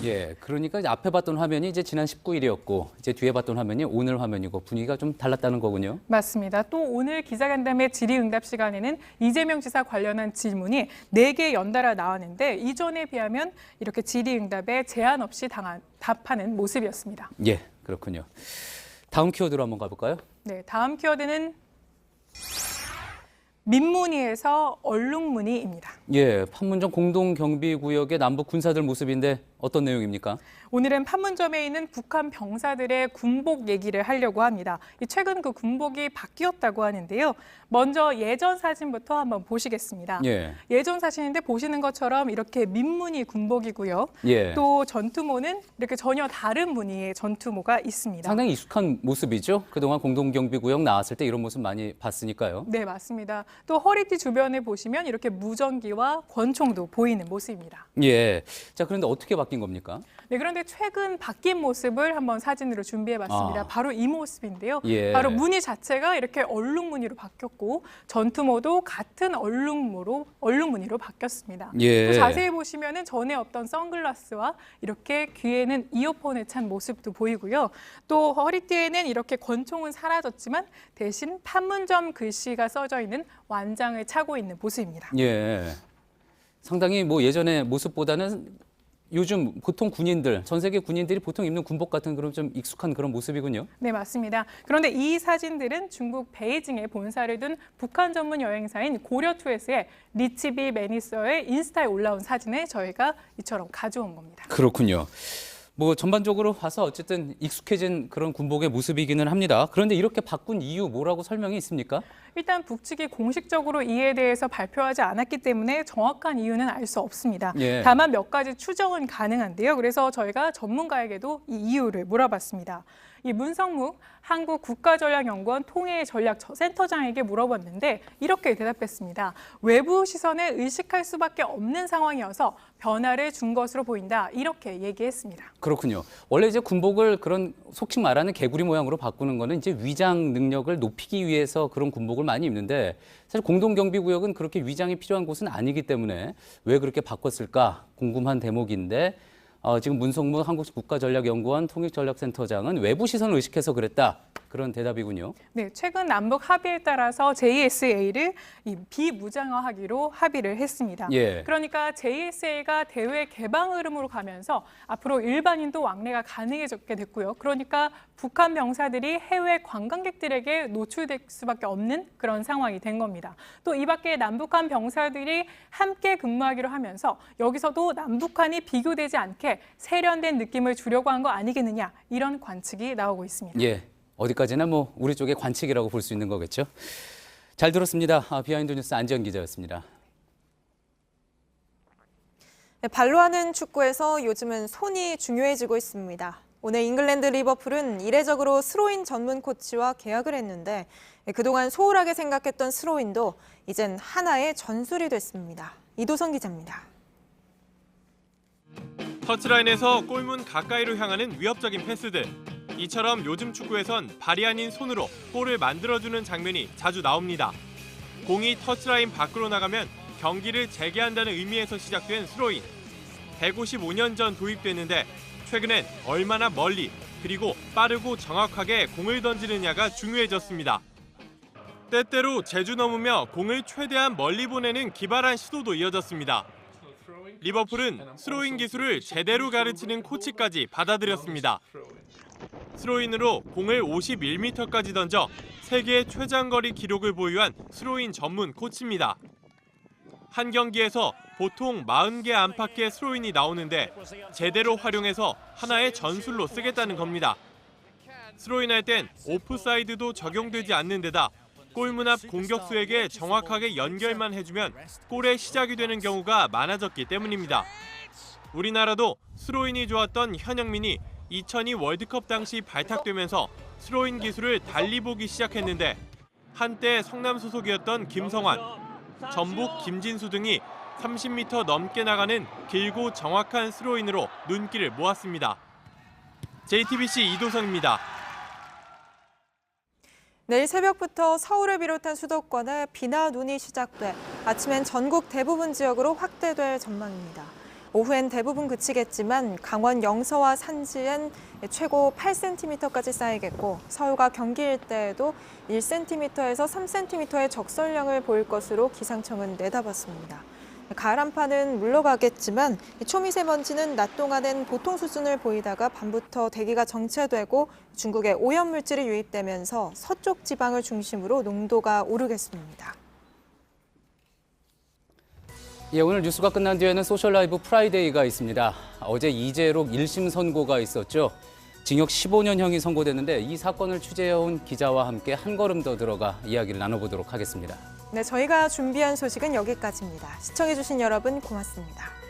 예, 그러니까 이제 앞에 봤던 화면이 이제 지난 19일이었고 이제 뒤에 봤던 화면이 오늘 화면이고 분위기가 좀 달랐다는 거군요. 맞습니다. 또 오늘 기자간담회 질의응답 시간에는 이재명 지사 관련한 질문이 4개 연달아 나왔는데 이전에 비하면 이렇게 질의응답에 제한 없이 답하는 모습이었습니다. 예, 그렇군요. 다음 키워드로 한번 가볼까요? 네, 다음 키워드는 민문이에서 얼룩무늬입니다. 예, 판문점 공동경비구역의 남북 군사들 모습인데 어떤 내용입니까? 오늘은 판문점에 있는 북한 병사들의 군복 얘기를 하려고 합니다. 최근 그 군복이 바뀌었다고 하는데요. 먼저 예전 사진부터 한번 보시겠습니다. 예. 예전 사진인데 보시는 것처럼 이렇게 민무늬 군복이고요. 예. 또 전투모는 이렇게 전혀 다른 무늬의 전투모가 있습니다. 상당히 익숙한 모습이죠. 그동안 공동경비구역 나왔을 때 이런 모습 많이 봤으니까요. 네, 맞습니다. 또 허리띠 주변에 보시면 이렇게 무전기와 권총도 보이는 모습입니다. 예. 자, 그런데 어떻게 바뀐 겁니까? 네, 그런데 최근 바뀐 모습을 한번 사진으로 준비해봤습니다. 바로 이 모습인데요. 예. 바로 무늬 자체가 이렇게 얼룩무늬로 바뀌었고 전투모도 같은 얼룩무늬로 바뀌었습니다. 예. 또 자세히 보시면은 전에 없던 선글라스와 이렇게 귀에는 이어폰을 찬 모습도 보이고요. 또 허리띠에는 이렇게 권총은 사라졌지만 대신 판문점 글씨가 써져 있는 완장을 차고 있는 모습입니다. 예. 상당히 뭐 예전의 모습보다는 요즘 보통 군인들, 전 세계 군인들이 보통 입는 군복 같은 그런 좀 익숙한 그런 모습이군요. 네, 맞습니다. 그런데 이 사진들은 중국 베이징에 본사를 둔 북한 전문 여행사인 고려투에스의 리치비 매니서의 인스타에 올라온 사진을 저희가 이처럼 가져온 겁니다. 그렇군요. 뭐 전반적으로 봐서 어쨌든 익숙해진 그런 군복의 모습이기는 합니다. 그런데 이렇게 바꾼 이유 뭐라고 설명이 있습니까? 일단 북측이 공식적으로 이에 대해서 발표하지 않았기 때문에 정확한 이유는 알 수 없습니다. 예. 다만 몇 가지 추정은 가능한데요. 그래서 저희가 전문가에게도 이 이유를 물어봤습니다. 이 문성묵 한국국가전략연구원 통일전략센터장에게 물어봤는데 이렇게 대답했습니다. 외부 시선에 의식할 수밖에 없는 상황이어서 변화를 준 것으로 보인다. 이렇게 얘기했습니다. 그렇군요. 원래 이제 군복을 그런 속칭 말하는 개구리 모양으로 바꾸는 거는 이제 위장 능력을 높이기 위해서 그런 군복을 많이 입는데 사실 공동경비구역은 그렇게 위장이 필요한 곳은 아니기 때문에 왜 그렇게 바꿨을까 궁금한 대목인데 지금 문성묵 한국국가전략연구원 통일전략센터장은 외부 시선을 의식해서 그랬다. 그런 대답이군요. 네, 최근 남북 합의에 따라서 JSA를 비무장화하기로 합의를 했습니다. 예. 그러니까 JSA가 대외 개방 흐름으로 가면서 앞으로 일반인도 왕래가 가능해졌게 됐고요. 그러니까 북한 병사들이 해외 관광객들에게 노출될 수밖에 없는 그런 상황이 된 겁니다. 또 이 밖에 남북한 병사들이 함께 근무하기로 하면서 여기서도 남북한이 비교되지 않게 세련된 느낌을 주려고 한 거 아니겠느냐 이런 관측이 나오고 있습니다. 예. 어디까지나 뭐 우리 쪽의 관측이라고 볼 수 있는 거겠죠. 잘 들었습니다. 비하인드 뉴스 안지연 기자였습니다. 발로 하는 축구에서 요즘은 손이 중요해지고 있습니다. 오늘 잉글랜드 리버풀은 이례적으로 스로인 전문 코치와 계약을 했는데 그동안 소홀하게 생각했던 스로인도 이젠 하나의 전술이 됐습니다. 이도성 기자입니다. 터치라인에서 골문 가까이로 향하는 위협적인 패스들. 이처럼 요즘 축구에선 발이 아닌 손으로 골을 만들어주는 장면이 자주 나옵니다. 공이 터치라인 밖으로 나가면 경기를 재개한다는 의미에서 시작된 스로인. 155년 전 도입됐는데 최근엔 얼마나 멀리 그리고 빠르고 정확하게 공을 던지느냐가 중요해졌습니다. 때때로 제주 넘으며 공을 최대한 멀리 보내는 기발한 시도도 이어졌습니다. 리버풀은 스로인 기술을 제대로 가르치는 코치까지 받아들였습니다. 스로인으로 공을 51m까지 던져 세계 최장거리 기록을 보유한 스로인 전문 코치입니다. 한 경기에서 보통 40개 안팎의 스로인이 나오는데 제대로 활용해서 하나의 전술로 쓰겠다는 겁니다. 스로인할 땐 오프사이드도 적용되지 않는 데다 골문 앞 공격수에게 정확하게 연결만 해주면 골의 시작이 되는 경우가 많아졌기 때문입니다. 우리나라도 스로인이 좋았던 현영민이 2002 월드컵 당시 발탁되면서 스로인 기술을 달리 보기 시작했는데 한때 성남 소속이었던 김성환, 전북 김진수 등이 30m 넘게 나가는 길고 정확한 스로인으로 눈길을 모았습니다. JTBC 이도성입니다. 내일 새벽부터 서울을 비롯한 수도권에 비나 눈이 시작돼 아침엔 전국 대부분 지역으로 확대될 전망입니다. 오후엔 대부분 그치겠지만 강원 영서와 산지엔 최고 8cm까지 쌓이겠고 서울과 경기 일대에도 1cm에서 3cm의 적설량을 보일 것으로 기상청은 내다봤습니다. 가을 한파는 물러가겠지만 초미세먼지는 낮 동안엔 보통 수준을 보이다가 밤부터 대기가 정체되고 중국에 오염물질이 유입되면서 서쪽 지방을 중심으로 농도가 오르겠습니다. 예, 오늘 뉴스가 끝난 뒤에는 소셜라이브 프라이데이가 있습니다. 어제 이재록 1심 선고가 있었죠. 징역 15년형이 선고됐는데 이 사건을 취재해온 기자와 함께 한 걸음 더 들어가 이야기를 나눠보도록 하겠습니다. 네, 저희가 준비한 소식은 여기까지입니다. 시청해주신 여러분 고맙습니다.